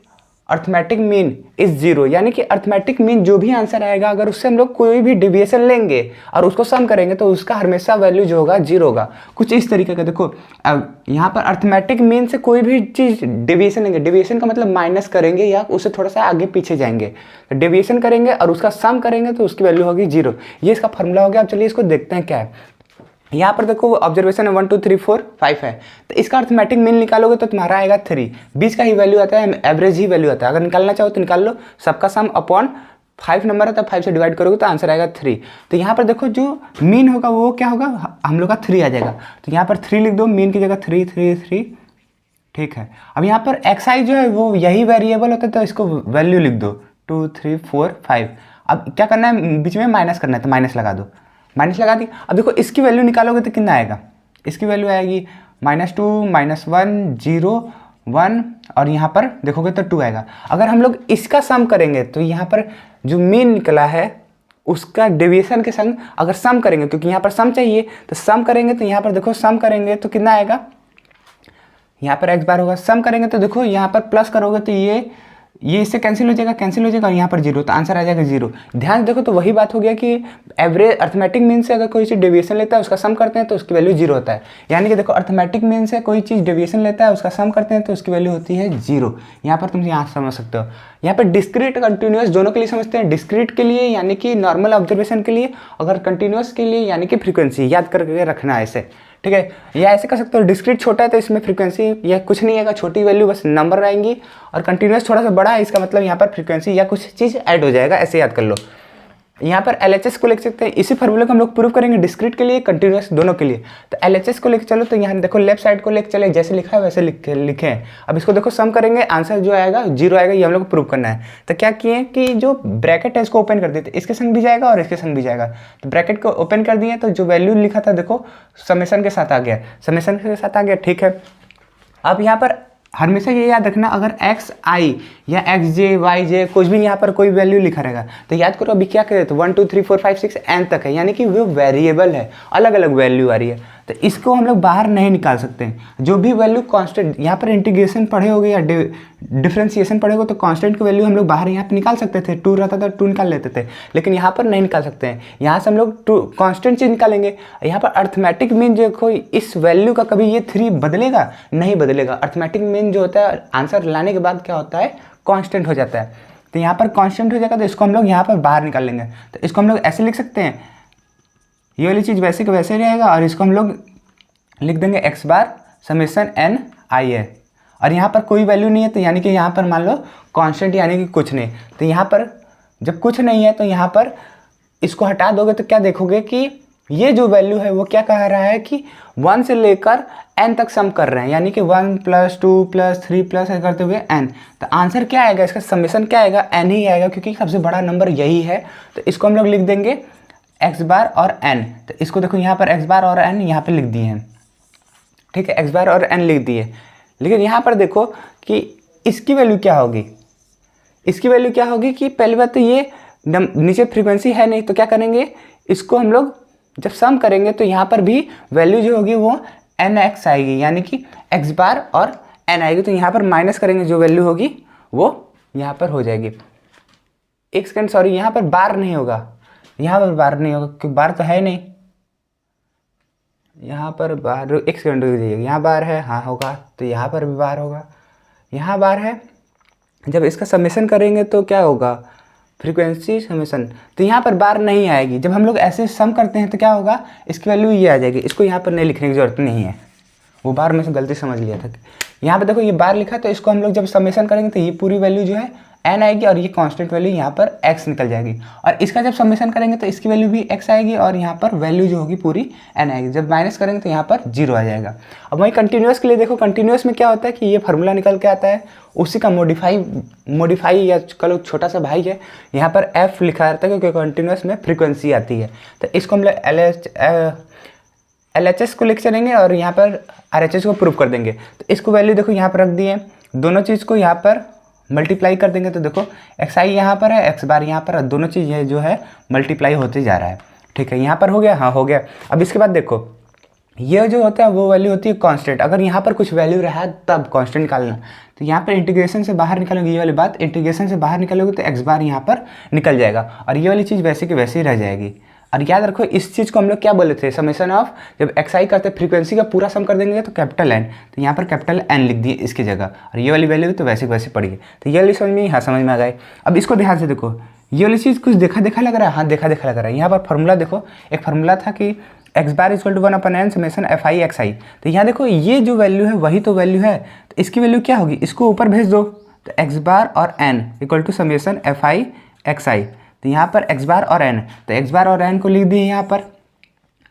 arithmetic mean is zero, यानी कि अर्थमेटिक मीन जो भी आंसर आएगा अगर उससे हम लोग कोई भी डिविएशन लेंगे और उसको सम करेंगे तो उसका हमेशा वैल्यू जो होगा जीरो होगा। कुछ इस तरीके का देखो, अब यहाँ पर अर्थमेटिक मीन से कोई भी चीज़ डिविएशन लेंगे, डिविएशन का मतलब माइनस करेंगे या उससे थोड़ा सा आगे पीछे जाएंगे, तो डिविएशन करेंगे और उसका सम करेंगे तो उसकी वैल्यू होगी जीरो। ये इसका फॉर्मूला हो गया। अब चलिए इसको देखते हैं क्या है। यहाँ पर देखो ऑब्जर्वेशन है 1 2 3 4 5 है, तो इसका अर्थमेटिक मीन निकालोगे तो तुम्हारा आएगा 3। बीच का ही वैल्यू आता है, एवरेज ही वैल्यू आता है। अगर निकालना चाहो तो निकाल लो, सबका सम अपॉन 5 नंबर है तो 5 से डिवाइड करोगे तो आंसर आएगा 3। तो यहाँ पर देखो जो मीन होगा वो क्या होगा, हम लोग का 3 आ जाएगा। तो यहाँ पर 3 लिख दो, मीन की जगह 3 3 3, ठीक है। अब यहाँ पर xi जो है वो यही वेरिएबल होता है तो इसको वैल्यू लिख दो 2 3 4 5। अब क्या करना है, बीच में माइनस करना है तो माइनस लगा दो, माइनस लगा दी। अब देखो इसकी वैल्यू निकालोगे तो कितना आएगा, इसकी वैल्यू आएगी -2 -1 0 1 और यहाँ पर देखोगे तो 2 आएगा। अगर हम लोग इसका सम करेंगे तो यहाँ पर जो मीन निकला है उसका डेविएशन के संग अगर सम करेंगे, क्योंकि यहाँ पर सम चाहिए तो सम करेंगे, तो यहाँ पर देखो सम करेंगे तो कितना आएगा, यहाँ पर x बार होगा। सम करेंगे तो देखो यहाँ पर प्लस करोगे तो ये इससे कैंसिल हो जाएगा, कैंसिल हो जाएगा और यहाँ पर जीरो, तो आंसर आ जाएगा जीरो। ध्यान देखो तो वही बात हो गया कि एवरेज अर्थमेटिक मीन से अगर कोई चीज़ डेविएशन लेता है उसका सम करते हैं तो उसकी वैल्यू जीरो होता है। यानी कि देखो अर्थमेटिक मीन से कोई चीज़ डेविएशन लेता है उसका सम करते हैं तो उसकी वैल्यू होती है जीरो। यहाँ पर तुम यहाँ समझ सकते हो। यहाँ पर डिस्क्रीट कंटिन्यूस दोनों के लिए समझते हैं। डिस्क्रीट के लिए यानी कि नॉर्मल ऑब्जर्वेशन के लिए, अगर कंटिन्यूस के लिए यानी कि फ्रीक्वेंसी याद करके रखना है ऐसे, ठीक है। या ऐसे कर सकते हो, डिस्क्रीट छोटा है तो इसमें फ्रीक्वेंसी या कुछ नहीं आएगा, छोटी वैल्यू बस नंबर आएंगी, और कंटिन्यूस थोड़ा सा बड़ा है इसका मतलब यहाँ पर फ्रीक्वेंसी या कुछ चीज़ ऐड हो जाएगा, ऐसे याद कर लो। यहाँ पर LHS को लिख सकते हैं। इसी फॉर्मूले को हम लोग प्रूव करेंगे डिस्क्रीट के लिए, कंटिन्यूस दोनों के लिए। तो LHS को लेकर चलो, तो यहाँ देखो लेफ्ट साइड को लेकर चले, जैसे लिखा है वैसे लिखे हैं। अब इसको देखो सम करेंगे, आंसर जो आएगा जीरो आएगा, ये हम लोग को प्रूव करना है। तो क्या किए कि जो ब्रैकेट है इसको ओपन कर देते, इसके संग भी जाएगा और इसके संग भी जाएगा। तो ब्रैकेट को ओपन कर दिए तो जो वैल्यू लिखा था देखो समेशन के साथ आ गया, समेशन के साथ आ गया, ठीक है। अब यहाँ पर हमेशा ये याद रखना, अगर xi या xj yj कुछ भी यहाँ पर कोई वैल्यू लिखा रहेगा तो याद करो अभी क्या करें, तो 1 2 3 4 5 6 n तक है, यानी कि वो वेरिएबल है, अलग अलग वैल्यू आ रही है, तो इसको हम लोग बाहर नहीं निकाल सकते हैं। जो भी वैल्यू कांस्टेंट, यहाँ पर इंटीग्रेशन पढ़े होगे या डिफरेंशिएशन पढ़े होगे तो कांस्टेंट की वैल्यू हम लोग बाहर यहाँ पर निकाल सकते थे, 2 रहता था 2 निकाल लेते थे, लेकिन यहाँ पर नहीं निकाल सकते हैं। यहाँ से हम लोग कांस्टेंट चीज़ निकालेंगे। यहाँ पर अर्थमेटिक मीन जो कोई इस वैल्यू का कभी ये 3 बदलेगा नहीं, बदलेगा। अर्थमेटिक मीन जो होता है आंसर लाने के बाद क्या होता है, कांस्टेंट हो जाता है। तो यहाँ पर कांस्टेंट हो जाएगा तो इसको हम लोग यहाँ पर बाहर निकाल लेंगे। तो इसको हम लोग ऐसे लिख सकते हैं, ये वाली चीज़ वैसे का वैसे रहेगा, और इसको हम लोग लिख देंगे x bar summation n i है, और यहाँ पर कोई वैल्यू नहीं है तो यानी कि यहाँ पर मान लो कांस्टेंट यानी कि कुछ नहीं। तो यहाँ पर जब कुछ नहीं है तो यहाँ पर इसको हटा दोगे तो क्या देखोगे कि ये जो वैल्यू है वो क्या कह रहा है कि 1 से लेकर n तक सम कर रहे हैं, यानी कि 1 + 2 + 3 + ऐसे करते हुए n। तो आंसर क्या आएगा, इसका समेशन क्या आएगा, n ही आएगा, क्योंकि सबसे बड़ा नंबर यही है। तो इसको हम लोग लिख देंगे x बार और n। तो इसको देखो यहाँ पर x बार और n यहाँ पर लिख दिए हैं, ठीक है, x बार और n लिख दिए। लेकिन यहाँ पर देखो कि इसकी वैल्यू क्या होगी, इसकी वैल्यू क्या होगी कि पहली बात तो ये नीचे फ्रीक्वेंसी है नहीं, तो क्या करेंगे, इसको हम लोग जब सम करेंगे तो यहाँ पर भी वैल्यू जो होगी वो nx आएगी, यानी कि x बार और n आएगी। तो यहाँ पर माइनस करेंगे, जो वैल्यू होगी वो यहाँ पर हो जाएगी। एक सेकेंड, सॉरी, यहाँ पर बार नहीं होगा, यहाँ पर बार नहीं होगा क्योंकि बार तो है नहीं। यहाँ पर बार, एक सेकेंड रुक जाइए, यहाँ बार है, हाँ होगा, तो यहाँ पर भी बार होगा, यहाँ बार है। जब इसका समेशन करेंगे तो क्या होगा, फ्रीक्वेंसी समेशन, तो यहाँ पर बार नहीं आएगी। जब हम लोग ऐसे सम करते हैं तो क्या होगा, इसकी वैल्यू ये आ जाएगी। इसको यहाँ पर नहीं लिखने की जरूरत नहीं है, वो बार में से गलती समझ लिया था। यहाँ पर देखो ये बार लिखा, तो इसको हम लोग जब समेशन करेंगे तो ये पूरी वैल्यू जो है n आएगी और ये कांस्टेंट वैल्यू यहाँ पर x निकल जाएगी। और इसका जब समेशन करेंगे तो इसकी वैल्यू भी x आएगी और यहाँ पर वैल्यू जो होगी पूरी n आएगी। जब माइनस करेंगे तो यहाँ पर 0 आ जाएगा। अब वहीं कंटिन्यूस के लिए देखो, कंटिन्यूस में क्या होता है कि ये फार्मूला निकल के आता है, उसी का मॉडिफाई या कल छोटा सा भाई है, यहाँ पर f लिखा रहता है क्योंकि कंटिन्यूस में फ्रीक्वेंसी आती है। तो इसको हम लोग LHS को लिख चलेंगे और यहाँ पर RHS को प्रूव कर देंगे। तो इसको वैल्यू देखो यहाँ पर रख दिए, दोनों चीज़ को यहाँ पर मल्टीप्लाई कर देंगे तो देखो xi यहाँ पर है, x बार यहाँ पर है, दोनों चीज़ जो है मल्टीप्लाई होते जा रहा है, ठीक है। यहाँ पर हो गया, हाँ हो गया। अब इसके बाद देखो ये जो होता है वो वैल्यू होती है कांस्टेंट। अगर यहाँ पर कुछ वैल्यू रहा तब कांस्टेंट निकालना। तो यहाँ पर इंटीग्रेशन से बाहर निकालोगे, ये वाली बात, इंटीग्रेशन से बाहर निकालोगे तो एक्स बार यहाँ पर निकल जाएगा और ये वाली चीज़ वैसे की वैसे ही रह जाएगी। और याद रखो इस चीज़ को हम लोग क्या बोले थे, समेशन ऑफ, जब एक्स आई करते फ्रीक्वेंसी का पूरा सम कर देंगे तो कैपिटल एन, तो यहाँ पर कैपिटल एन लिख दिए इसकी जगह, और ये वाली वैल्यू तो वैसे वैसे पड़ी है। तो ये वाली समझ में, हाँ समझ में आ गई। अब इसको ध्यान से देखो, ये वाली चीज़ कुछ देखा देखा लग रहा है, हाँ देखा देखा लग रहा है। यहाँ पर फॉर्मूला देखो, एक फार्मूला था कि x bar equal to 1/n summation f i x i. तो यहाँ देखो ये जो वैल्यू है वही तो वैल्यू है, तो इसकी वैल्यू क्या होगी, इसको ऊपर भेज दो, तो एक्स बार और n equal to summation f i x i. तो यहाँ पर एक्स बार और एन, तो एक्स बार और एन को लिख दिए यहाँ पर,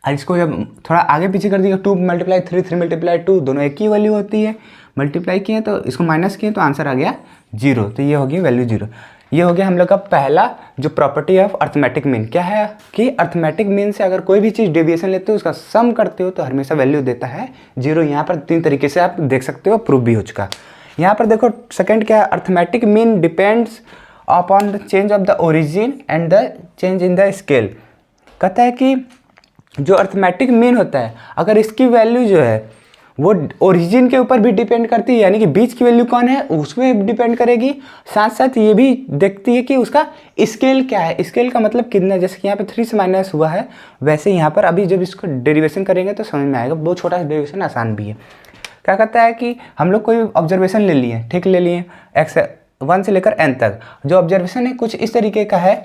और इसको जब थोड़ा आगे पीछे कर दिया 2 × 3 3 × 2 दोनों एक ही वैल्यू होती है, मल्टीप्लाई किए तो इसको माइनस किए तो आंसर आ गया 0। तो ये हो गया वैल्यू 0। ये हो गया हम लोग का पहला जो प्रॉपर्टी ऑफ अर्थमेटिक मीन। क्या है कि अर्थमेटिक मीन से अगर कोई भी चीज़ डेविएशन लेते हो उसका सम करते हो तो हमेशा वैल्यू देता है 0। यहाँ पर 3 तरीके से आप देख सकते हो, प्रूफ भी हो चुका। यहाँ पर देखो सेकंड क्या है, arithmetic mean depends upon the change of the origin and the change in the scale. कहता है कि जो अर्थमेटिक मीन होता है अगर इसकी वैल्यू जो है वो ओरिजिन के ऊपर भी डिपेंड करती है, यानी कि बीच की वैल्यू कौन है उसमें डिपेंड करेगी, साथ साथ ये भी देखती है कि उसका स्केल क्या है। स्केल का मतलब कितना, जैसे कि यहाँ पे 3 से माइनस हुआ है, वैसे यहाँ पर अभी जब इसको डेरिवेशन करेंगे तो समझ में आएगा। बहुत छोटा सा डेरिवेशन, आसान भी है। क्या कहता है कि हम लोग कोई ऑब्जर्वेशन ले लिए, ठीक ले लिए, x1 से लेकर n तक, जो ऑब्जर्वेशन है कुछ इस तरीके का है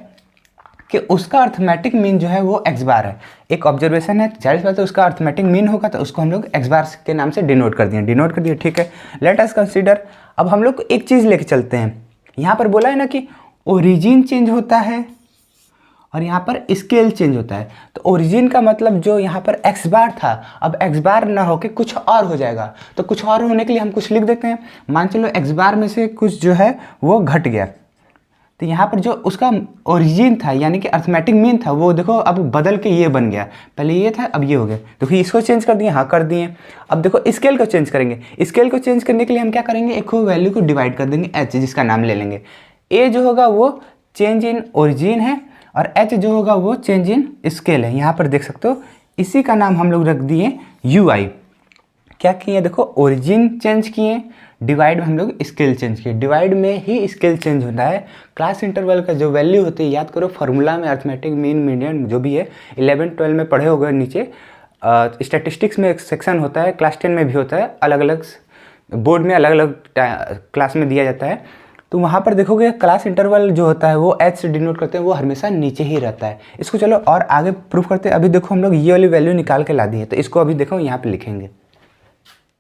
कि उसका अर्थमेटिक मीन जो है वो एक्स बार है। एक ऑब्जर्वेशन है, जाहिर बात है उसका अर्थमेटिक मीन होगा तो उसको हम लोग एक्स बार के नाम से डिनोट कर दिए, ठीक है। लेट अस कंसीडर, अब हम लोग एक चीज़ लेके चलते हैं। यहाँ पर बोला है ना कि ओरिजिन चेंज होता है और यहाँ पर स्केल चेंज होता है। तो ओरिजिन का मतलब जो यहाँ पर एक्स बार था, अब एक्स बार ना होके कुछ और हो जाएगा। तो कुछ और होने के लिए हम कुछ लिख देते हैं, मान चलो एक्स बार में से कुछ जो है वो घट गया, तो यहाँ पर जो उसका ओरिजिन था यानी कि अर्थमेटिक मीन था वो देखो अब बदल के ये बन गया, पहले ये था अब ये हो गया। तो फिर इसको चेंज कर दिए, हाँ कर दिए। अब देखो स्केल को चेंज करेंगे, स्केल को चेंज करने के लिए हम क्या करेंगे, एक वैल्यू को डिवाइड कर देंगे h, जिसका नाम ले लेंगे। a जो होगा वो चेंज इन ओरिजिन है और h जो होगा वो चेंज इन स्केल है। यहाँ पर देख सकते हो इसी का नाम हम लोग रख दिए ui। क्या किए देखो, ओरिजिन चेंज किए, डिवाइड में हम लोग स्केल चेंज किए। डिवाइड में ही स्केल चेंज होता है। क्लास इंटरवल का जो वैल्यू होती है, याद करो फार्मूला में अर्थमेटिक मीन मीडियन जो भी है 11-12 में पढ़े होगे नीचे। स्टैटिस्टिक्स में एक सेक्शन होता है, क्लास 10 में भी होता है, अलग अलग बोर्ड में अलग अलग क्लास में दिया जाता है। तो वहाँ पर देखोगे क्लास इंटरवल जो होता है वो एच से डिनोट करते हैं, वो हमेशा नीचे ही रहता है। इसको चलो और आगे प्रूफ करते हैं। अभी देखो हम लोग ये वाली वैल्यू निकाल के ला दी है, तो इसको अभी देखो यहाँ पे लिखेंगे।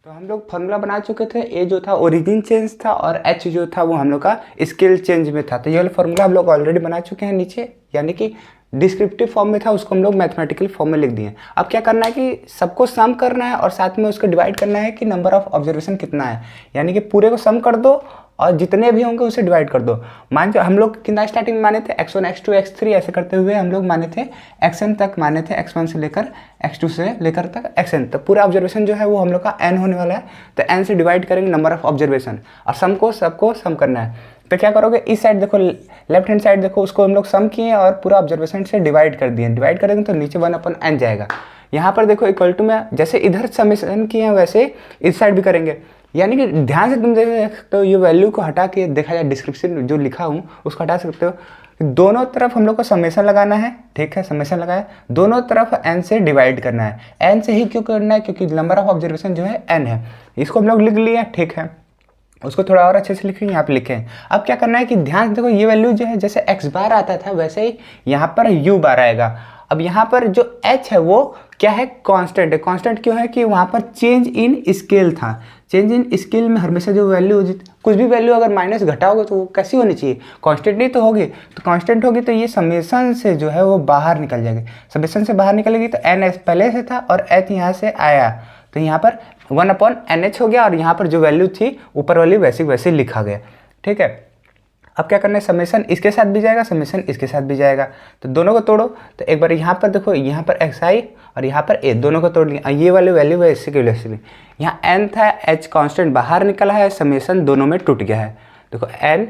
तो हम लोग फार्मूला बना चुके थे, ए जो था ओरिजिन चेंज था और एच जो था वो हम लोग का स्केल चेंज में था। तो ये वाला फार्मूला हम लोग ऑलरेडी बना चुके हैं नीचे, यानी कि डिस्क्रिप्टिव फॉर्म में था, उसको हम लोग मैथमेटिकल फॉर्म में लिख दिए। अब क्या करना है कि सबको सम करना है और साथ में उसको डिवाइड करना है कि नंबर ऑफ ऑब्जर्वेशन कितना है, यानी कि पूरे को सम कर दो और जितने भी होंगे उसे डिवाइड कर दो। मान जो हम लोग कितना स्टार्टिंग में माने थे, x1 x2 x3 ऐसे करते हुए हम लोग माने थे xn तक माने थे, x1 से लेकर x2 से लेकर तक xn तक। पूरा ऑब्जर्वेशन जो है वो हम लोग का n होने वाला है, तो n से डिवाइड करेंगे नंबर ऑफ ऑब्जर्वेशन और सम को सबको सम करना है। तो क्या करोगे, इस साइड देखो, लेफ्ट हैंड साइड देखो, उसको हम लोग सम किए और पूरा ऑब्जर्वेशन से डिवाइड कर दिए। डिवाइड करेंगे तो नीचे 1/n जाएगा। यहाँ पर देखो इक्वल टू में जैसे इधर समेशन किए हैं वैसे इस साइड भी करेंगे, यानी कि ध्यान से तुम देख सकते हो ये वैल्यू को हटा के देखा जाए, डिस्क्रिप्शन जो लिखा हूँ उसको हटा सकते हो। दोनों तरफ हम लोग को समेशन लगाना है, ठीक है, समेशन लगाया, दोनों तरफ n से डिवाइड करना है। n से ही क्यों करना है, क्योंकि नंबर ऑफ ऑब्जर्वेशन जो है n है। इसको हम लोग लिख लिए, ठीक है। उसको थोड़ा और अच्छे से लिखें, यहाँ पे लिखें। अब क्या करना है कि ध्यान से देखो ये वैल्यू जो है जैसे x बार आता था वैसे ही यहाँ पर u बार आएगा। अब यहाँ पर जो h है वो क्या है, कांस्टेंट है। कांस्टेंट क्यों है कि वहाँ पर चेंज इन स्केल था। चेंज इन स्केल में हमेशा जो वैल्यू कुछ भी वैल्यू अगर माइनस घटाओगे तो वो कैसी होनी चाहिए, कांस्टेंट ही तो होगी। तो कांस्टेंट होगी तो ये समेशन से जो है वो बाहर निकल जाएगी। समेशन से बाहर निकलेगी तो n पहले से था और h यहाँ से आया, तो यहाँ पर 1/nh हो गया और यहाँ पर जो वैल्यू थी ऊपर वाली वैसे वैसे लिखा गया, ठीक है। अब क्या करना है, समेशन इसके साथ भी जाएगा, समेशन इसके साथ भी जाएगा, तो दोनों को तोड़ो। तो एक बार यहाँ पर देखो, यहाँ पर xi और यहाँ पर a, दोनों को तोड़ लिया। ये वाली वैल्यू है इससे की वैल्यू भी, यहाँ n था, h कांस्टेंट बाहर निकला है, समेशन दोनों में टूट गया है। देखो n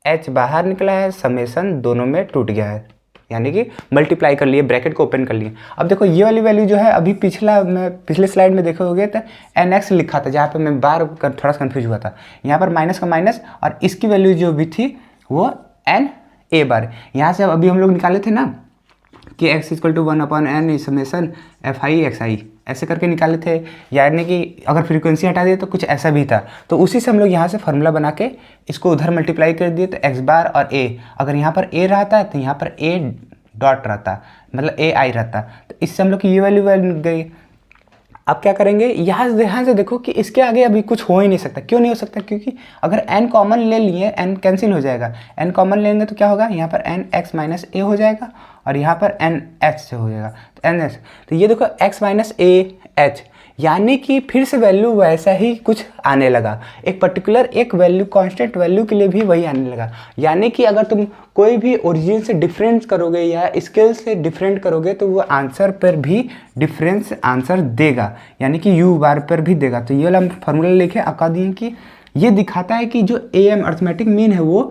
h बाहर निकला है, समेशन दोनों में टूट गया है। यानी कि मल्टीप्लाई कर लिए, ब्रैकेट को ओपन कर लिए। अब देखो ये वाली वैल्यू जो है अभी पिछले स्लाइड में देखे होगे तो NX लिखा था, जहाँ पे मैं बार थोड़ा सा कन्फ्यूज हुआ था। यहाँ पर माइनस का माइनस और इसकी वैल्यू जो भी थी वो NA बार। यहाँ से अभी हम लोग निकाले थे ना कि x = 1/n समेसन fi ऐसे करके निकाले थे, यानी कि अगर फ्रीक्वेंसी हटा दिए तो कुछ ऐसा भी था। तो उसी से हम लोग यहाँ से फार्मूला बना के इसको उधर मल्टीप्लाई कर दिए, तो x बार और a, अगर यहाँ पर a रहता है तो यहाँ पर a डॉट रहता, मतलब ai रहता। तो इससे हम लोग की ये वैल्यू बन गई। अब क्या करेंगे, यहाँ से देखो कि इसके आगे अभी कुछ हो ही नहीं सकता। क्यों नहीं हो सकता? क्योंकि अगर n कॉमन ले लिए, n कैंसिल हो जाएगा। n कॉमन लेंगे तो क्या होगा, यहाँ पर nx माइनस a हो जाएगा और यहाँ पर nh से हो जाएगा, तो ns। तो ये देखो x माइनस a h, यानी कि फिर से वैल्यू वैसा ही कुछ आने लगा। एक पर्टिकुलर एक वैल्यू, कांस्टेंट वैल्यू के लिए भी वही आने लगा। यानी कि अगर तुम कोई भी ओरिजिन से डिफरेंस करोगे या स्केल से डिफरेंट करोगे तो वो आंसर पर भी डिफरेंस आंसर देगा, यानी कि u बार पर भी देगा। तो ये वाला फॉर्मूला लिखे आका दिए कि ये दिखाता है कि जो AM अर्थमेटिक मीन है वो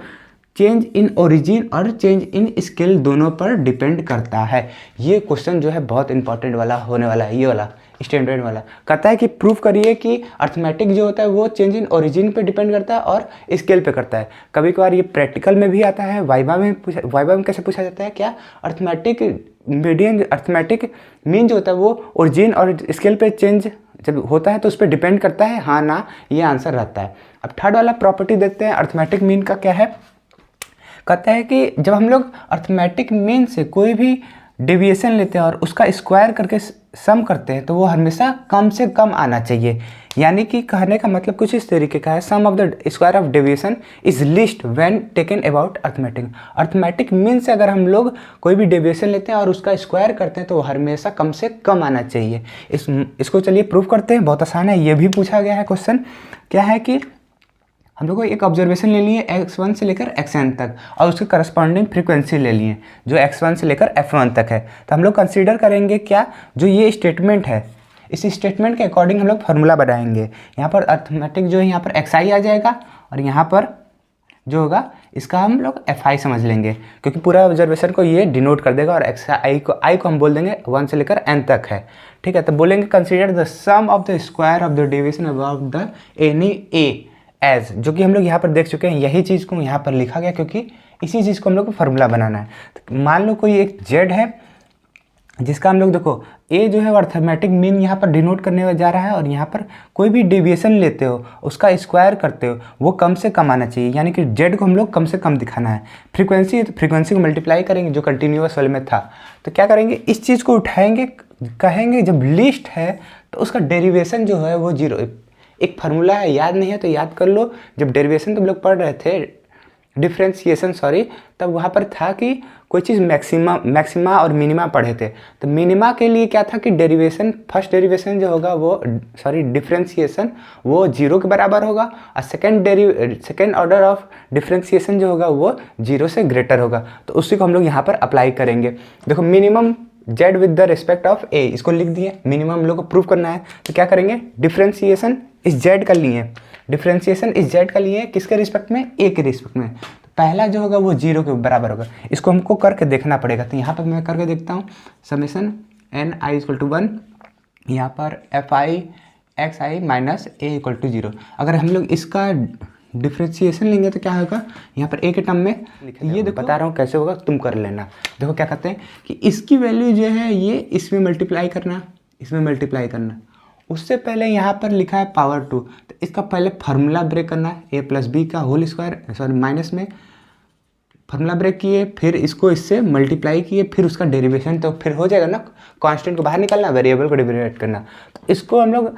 चेंज इन ओरिजिन और चेंज इन स्केल दोनों पर डिपेंड करता है। ये क्वेश्चन जो है बहुत इंपॉर्टेंट वाला होने वाला है, ये वाला स्टैंडर्ड वाला। कहता है कि प्रूफ करिए कि अर्थमेटिक जो होता है वो चेंज इन ओरिजिन पे डिपेंड करता है और स्केल पे करता है। कभी कभार ये प्रैक्टिकल में भी आता है, वाइवा में कैसे पूछा जाता है, क्या अर्थमेटिक मीडियन, अर्थमेटिक मीन जो होता है वो ओरिजिन और स्केल पे चेंज जब होता है तो उस पर डिपेंड करता है, हाँ ना, ये आंसर रहता है। अब थर्ड वाला प्रॉपर्टी देखते हैं अर्थमेटिक मीन का क्या है। कहता है कि जब हम लोग अर्थमेटिक मीन से कोई भी डेविएशन लेते हैं और उसका स्क्वायर करके सम करते हैं तो वो हमेशा कम से कम आना चाहिए। यानी कि कहने का मतलब कुछ इस तरीके का है, sum of the square of deviation is least when taken about arithmetic. Arithmetic mean से अगर हम लोग कोई भी डेविएशन लेते हैं और उसका स्क्वायर करते हैं तो वो हमेशा कम से कम आना चाहिए। इसको चलिए प्रूफ करते हैं, बहुत आसान है। ये भी पूछा गया है क्वेश्चन, क्या है कि हम लोग को एक ऑब्जर्वेशन ले लिए x1 से लेकर xn तक और उसके करस्पॉन्डिंग फ्रीक्वेंसी ले लिए जो x1 से लेकर f1 तक है। तो हम लोग कंसीडर करेंगे क्या, जो ये स्टेटमेंट है, इस स्टेटमेंट के अकॉर्डिंग हम लोग फार्मूला बनाएंगे। यहाँ पर अर्थमेटिक जो है यहाँ पर xi आ जाएगा और यहाँ पर जो होगा इसका हम लोग fi समझ लेंगे, क्योंकि पूरा ऑब्जर्वेशन को ये डिनोट कर देगा और xi को हम बोल देंगे 1 से लेकर n तक है। ठीक है, तो बोलेंगे consider the sum of the square of the deviation about the any a as, जो कि हम लोग यहाँ पर देख चुके हैं। यही चीज़ को यहाँ पर लिखा गया क्योंकि इसी चीज़ को हम लोग को फार्मूला बनाना है। तो मान लो कोई एक z है जिसका हम लोग देखो a जो है वो अर्थमेटिक मीन यहाँ पर डिनोट करने जा रहा है और यहाँ पर कोई भी डेविएशन लेते हो उसका स्क्वायर करते हो वो कम से कम आना चाहिए, यानी कि z को हम लोग कम से कम दिखाना है। फ्रीक्वेंसी है तो फ्रीक्वेंसी को मल्टीप्लाई करेंगे जो कंटिन्यूअस वाले में था। तो क्या करेंगे, इस चीज़ को उठाएंगे, कहेंगे जब लिस्ट है तो उसका डेरिवेशन जो है वो 0। एक फार्मूला है, याद नहीं है तो याद कर लो। जब डेरिवेशन तुम लोग पढ़ रहे थे, डिफ्रेंशिएशन सॉरी, तब वहाँ पर था कि कोई चीज़ मैक्सिमा और मिनिमा पढ़े थे। तो मिनिमा के लिए क्या था कि डेरिवेशन, फर्स्ट डेरिवेशन जो होगा वो डिफ्रेंशिएशन वो 0 के बराबर होगा और सेकेंड ऑर्डर ऑफ डिफ्रेंशिएशन जो होगा वो 0 से ग्रेटर होगा। तो उसी को हम लोग यहाँ पर अप्लाई करेंगे। देखो minimum z with the respect of a, इसको लिख दिए। मिनिमम हम लोग को प्रूव करना है तो क्या करेंगे, डिफ्रेंशिएशन इस z का लिए, डिफ्रेंशिएशन इस z का लिए किसके रिस्पेक्ट में, a के रिस्पेक्ट में। तो पहला जो होगा वो 0 के बराबर होगा। इसको हमको करके देखना पड़ेगा। तो यहाँ पर मैं करके देखता हूँ, समेसन ni = 1, यहाँ पर fi xi माइनस a = 0। अगर हम लोग इसका डिफ्रेंशिएशन लेंगे तो क्या होगा, यहाँ पर a के टर्म में ये देखो बता रहा हूँ कैसे होगा, तुम कर लेना। देखो क्या कहते हैं कि इसकी वैल्यू जो है ये इसमें मल्टीप्लाई करना, इसमें मल्टीप्लाई करना। उससे पहले यहाँ पर लिखा है पावर 2, तो इसका पहले फार्मूला ब्रेक करना है, a + b का होल स्क्वायर, सॉरी माइनस में फार्मूला ब्रेक किए, फिर इसको इससे मल्टीप्लाई किए, फिर उसका डेरिवेशन, तो फिर हो जाएगा ना, कांस्टेंट को बाहर निकालना, वेरिएबल को डिफरेंशिएट करना। तो इसको हम लोग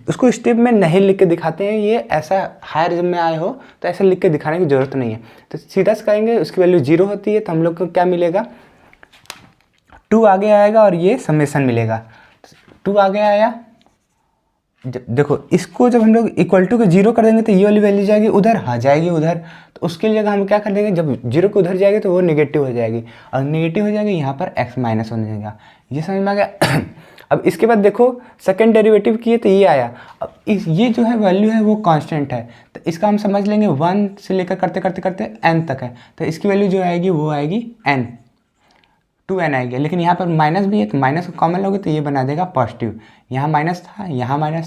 उसको स्टेप में नहीं लिख के दिखाते हैं, ये ऐसा हायर जब में आए हो तो ऐसा लिख के दिखाने की ज़रूरत नहीं है। तो सीधा से कहेंगे उसकी वैल्यू 0 होती है तो हम लोग को क्या मिलेगा, 2 आगे आएगा और ये समेसन मिलेगा। 2 आगे आया, देखो इसको जब हम लोग इक्वल टू के 0 कर देंगे तो ये वाली वैल्यू जाएगी उधर, हाँ जाएगी उधर। तो उसके लिए हम क्या कर देंगे, जब 0 को उधर जाएगी तो वो नेगेटिव हो जाएगी और नेगेटिव हो जाएगी, यहाँ पर x माइनस होने जाएगा। ये समझ में आ गया। अब इसके बाद देखो सेकंड डेरिवेटिव किए तो ये आया। अब ये जो है वैल्यू है वो कांस्टेंट है, तो इसका हम समझ लेंगे 1 से लेकर करते करते करते n तक है, तो इसकी वैल्यू जो आएगी वो आएगी n। 2n आएगा, लेकिन यहाँ पर माइनस भी है तो माइनस को कॉमन लोगे तो ये बना देगा पॉजिटिव। यहाँ माइनस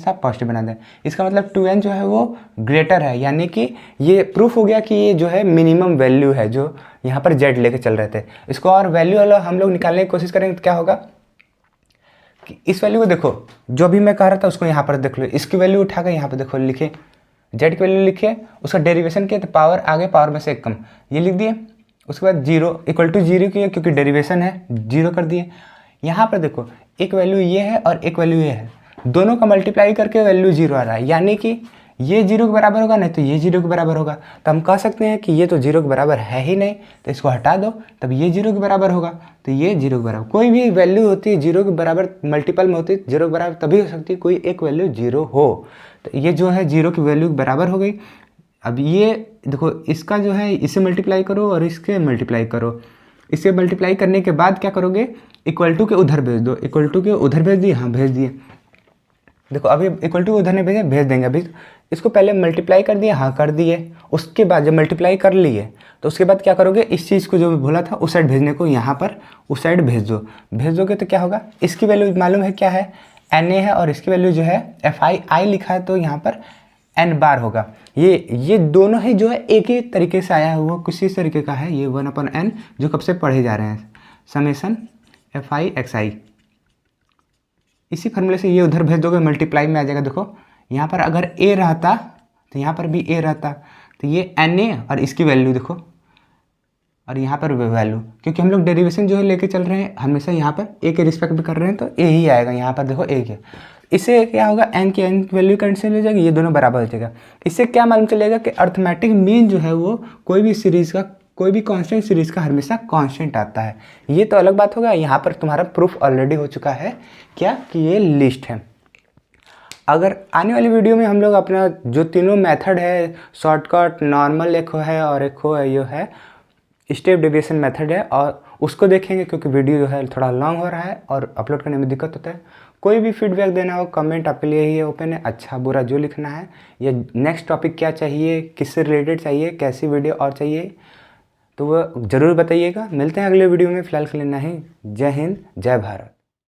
था पॉजिटिव बना देगा। इसका मतलब 2n जो है वो ग्रेटर है, यानी कि ये प्रूफ हो गया कि ये जो है मिनिमम वैल्यू है जो यहाँ पर z लेके चल रहे थे। इसको और वैल्यू वाला हम लोग निकालने की कोशिश करेंगे तो क्या होगा कि इस वैल्यू को देखो, जो भी मैं कह रहा था उसको यहाँ पर देख लो, इसकी वैल्यू उठाकर यहाँ पर देखो लिखे, z की वैल्यू लिखे, उसका डेरिवेशन किया तो पावर आगे पावर में से एक कम, ये लिख दिए। उसके बाद 0 इक्वल टू 0 किया क्योंकि डेरिवेशन है, 0 कर दिए। यहाँ पर देखो एक वैल्यू ये है और एक वैल्यू ये है, दोनों का मल्टीप्लाई करके वैल्यू 0 आ रहा है, यानी कि ये 0 के बराबर होगा, नहीं तो ये 0 के बराबर होगा। तो हम कह सकते हैं कि ये तो 0 के बराबर है ही नहीं, तो इसको हटा दो तब ये 0 के बराबर होगा। तो ये 0 के बराबर, कोई भी वैल्यू होती है 0 के बराबर मल्टीपल में होती है 0 के बराबर तभी हो सकती है कोई एक वैल्यू 0 हो। तो ये जो है 0 की वैल्यू के बराबर हो गई। अब ये देखो इसका जो है इसे मल्टीप्लाई करो और इसके मल्टीप्लाई करो, इसे मल्टीप्लाई करने के बाद क्या करोगे, इक्वल टू के उधर भेज दो, इक्वल टू के उधर भेज दिए, हाँ भेज दिए। देखो अभी इक्वल टू उधर नहीं भेजे, भेज देंगे। अभी इसको पहले मल्टीप्लाई कर दिए, हाँ कर दिए। उसके बाद जब मल्टीप्लाई कर लिए तो उसके बाद क्या करोगे, इस चीज़ को जो बोला था उस साइड भेजने को यहाँ पर उस साइड भेज दो। भेज दोगे तो क्या होगा, इसकी वैल्यू मालूम है क्या है, NA है, और इसकी वैल्यू जो है FI लिखा है तो यहाँ पर n बार होगा। ये दोनों ही जो है एक ही तरीके से आया हुआ किसी तरीके का है, ये 1/n जो कब से पढ़े जा रहे हैं, समेसन FI/XI। इसी फॉर्मूले से ये उधर भेज दोगे, मल्टीप्लाई में आ जाएगा। देखो यहाँ पर अगर a रहता तो यहाँ पर भी a रहता, तो ये NA और इसकी वैल्यू देखो, और यहाँ पर वैल्यू, क्योंकि हम लोग डेरिवेशन जो है लेके चल रहे हैं हमेशा यहाँ पर a के रिस्पेक्ट में कर रहे हैं तो a ही आएगा। यहाँ पर देखो a है, इससे क्या होगा, n की वैल्यू कैंसिल हो जाएगी, ये दोनों बराबर हो जाएगा। इससे क्या मालूम चलेगा कि अर्थमेटिक मीन जो है वो कोई भी सीरीज़ का, कोई भी कांस्टेंट सीरीज़ का हमेशा कांस्टेंट आता है। ये तो अलग बात होगा, यहाँ पर तुम्हारा प्रूफ ऑलरेडी हो चुका है क्या कि ये लिस्ट है। अगर आने वाली वीडियो में हम लोग अपना जो तीनों मेथड है, शॉर्टकट, नॉर्मल एक है और एक ये है स्टेप डेविएशन मेथड है, और उसको देखेंगे क्योंकि वीडियो जो है थोड़ा लॉन्ग हो रहा है और अपलोड करने में दिक्कत होता है। कोई भी फीडबैक देना हो कमेंट आपके लिए ही ओपन है, अच्छा बुरा जो लिखना है, या नेक्स्ट टॉपिक क्या चाहिए, किससे रिलेटेड चाहिए, कैसी वीडियो और चाहिए तो वो ज़रूर बताइएगा। मिलते हैं अगले वीडियो में, फिलहाल के लिए नहीं। जय हिंद, जय भारत।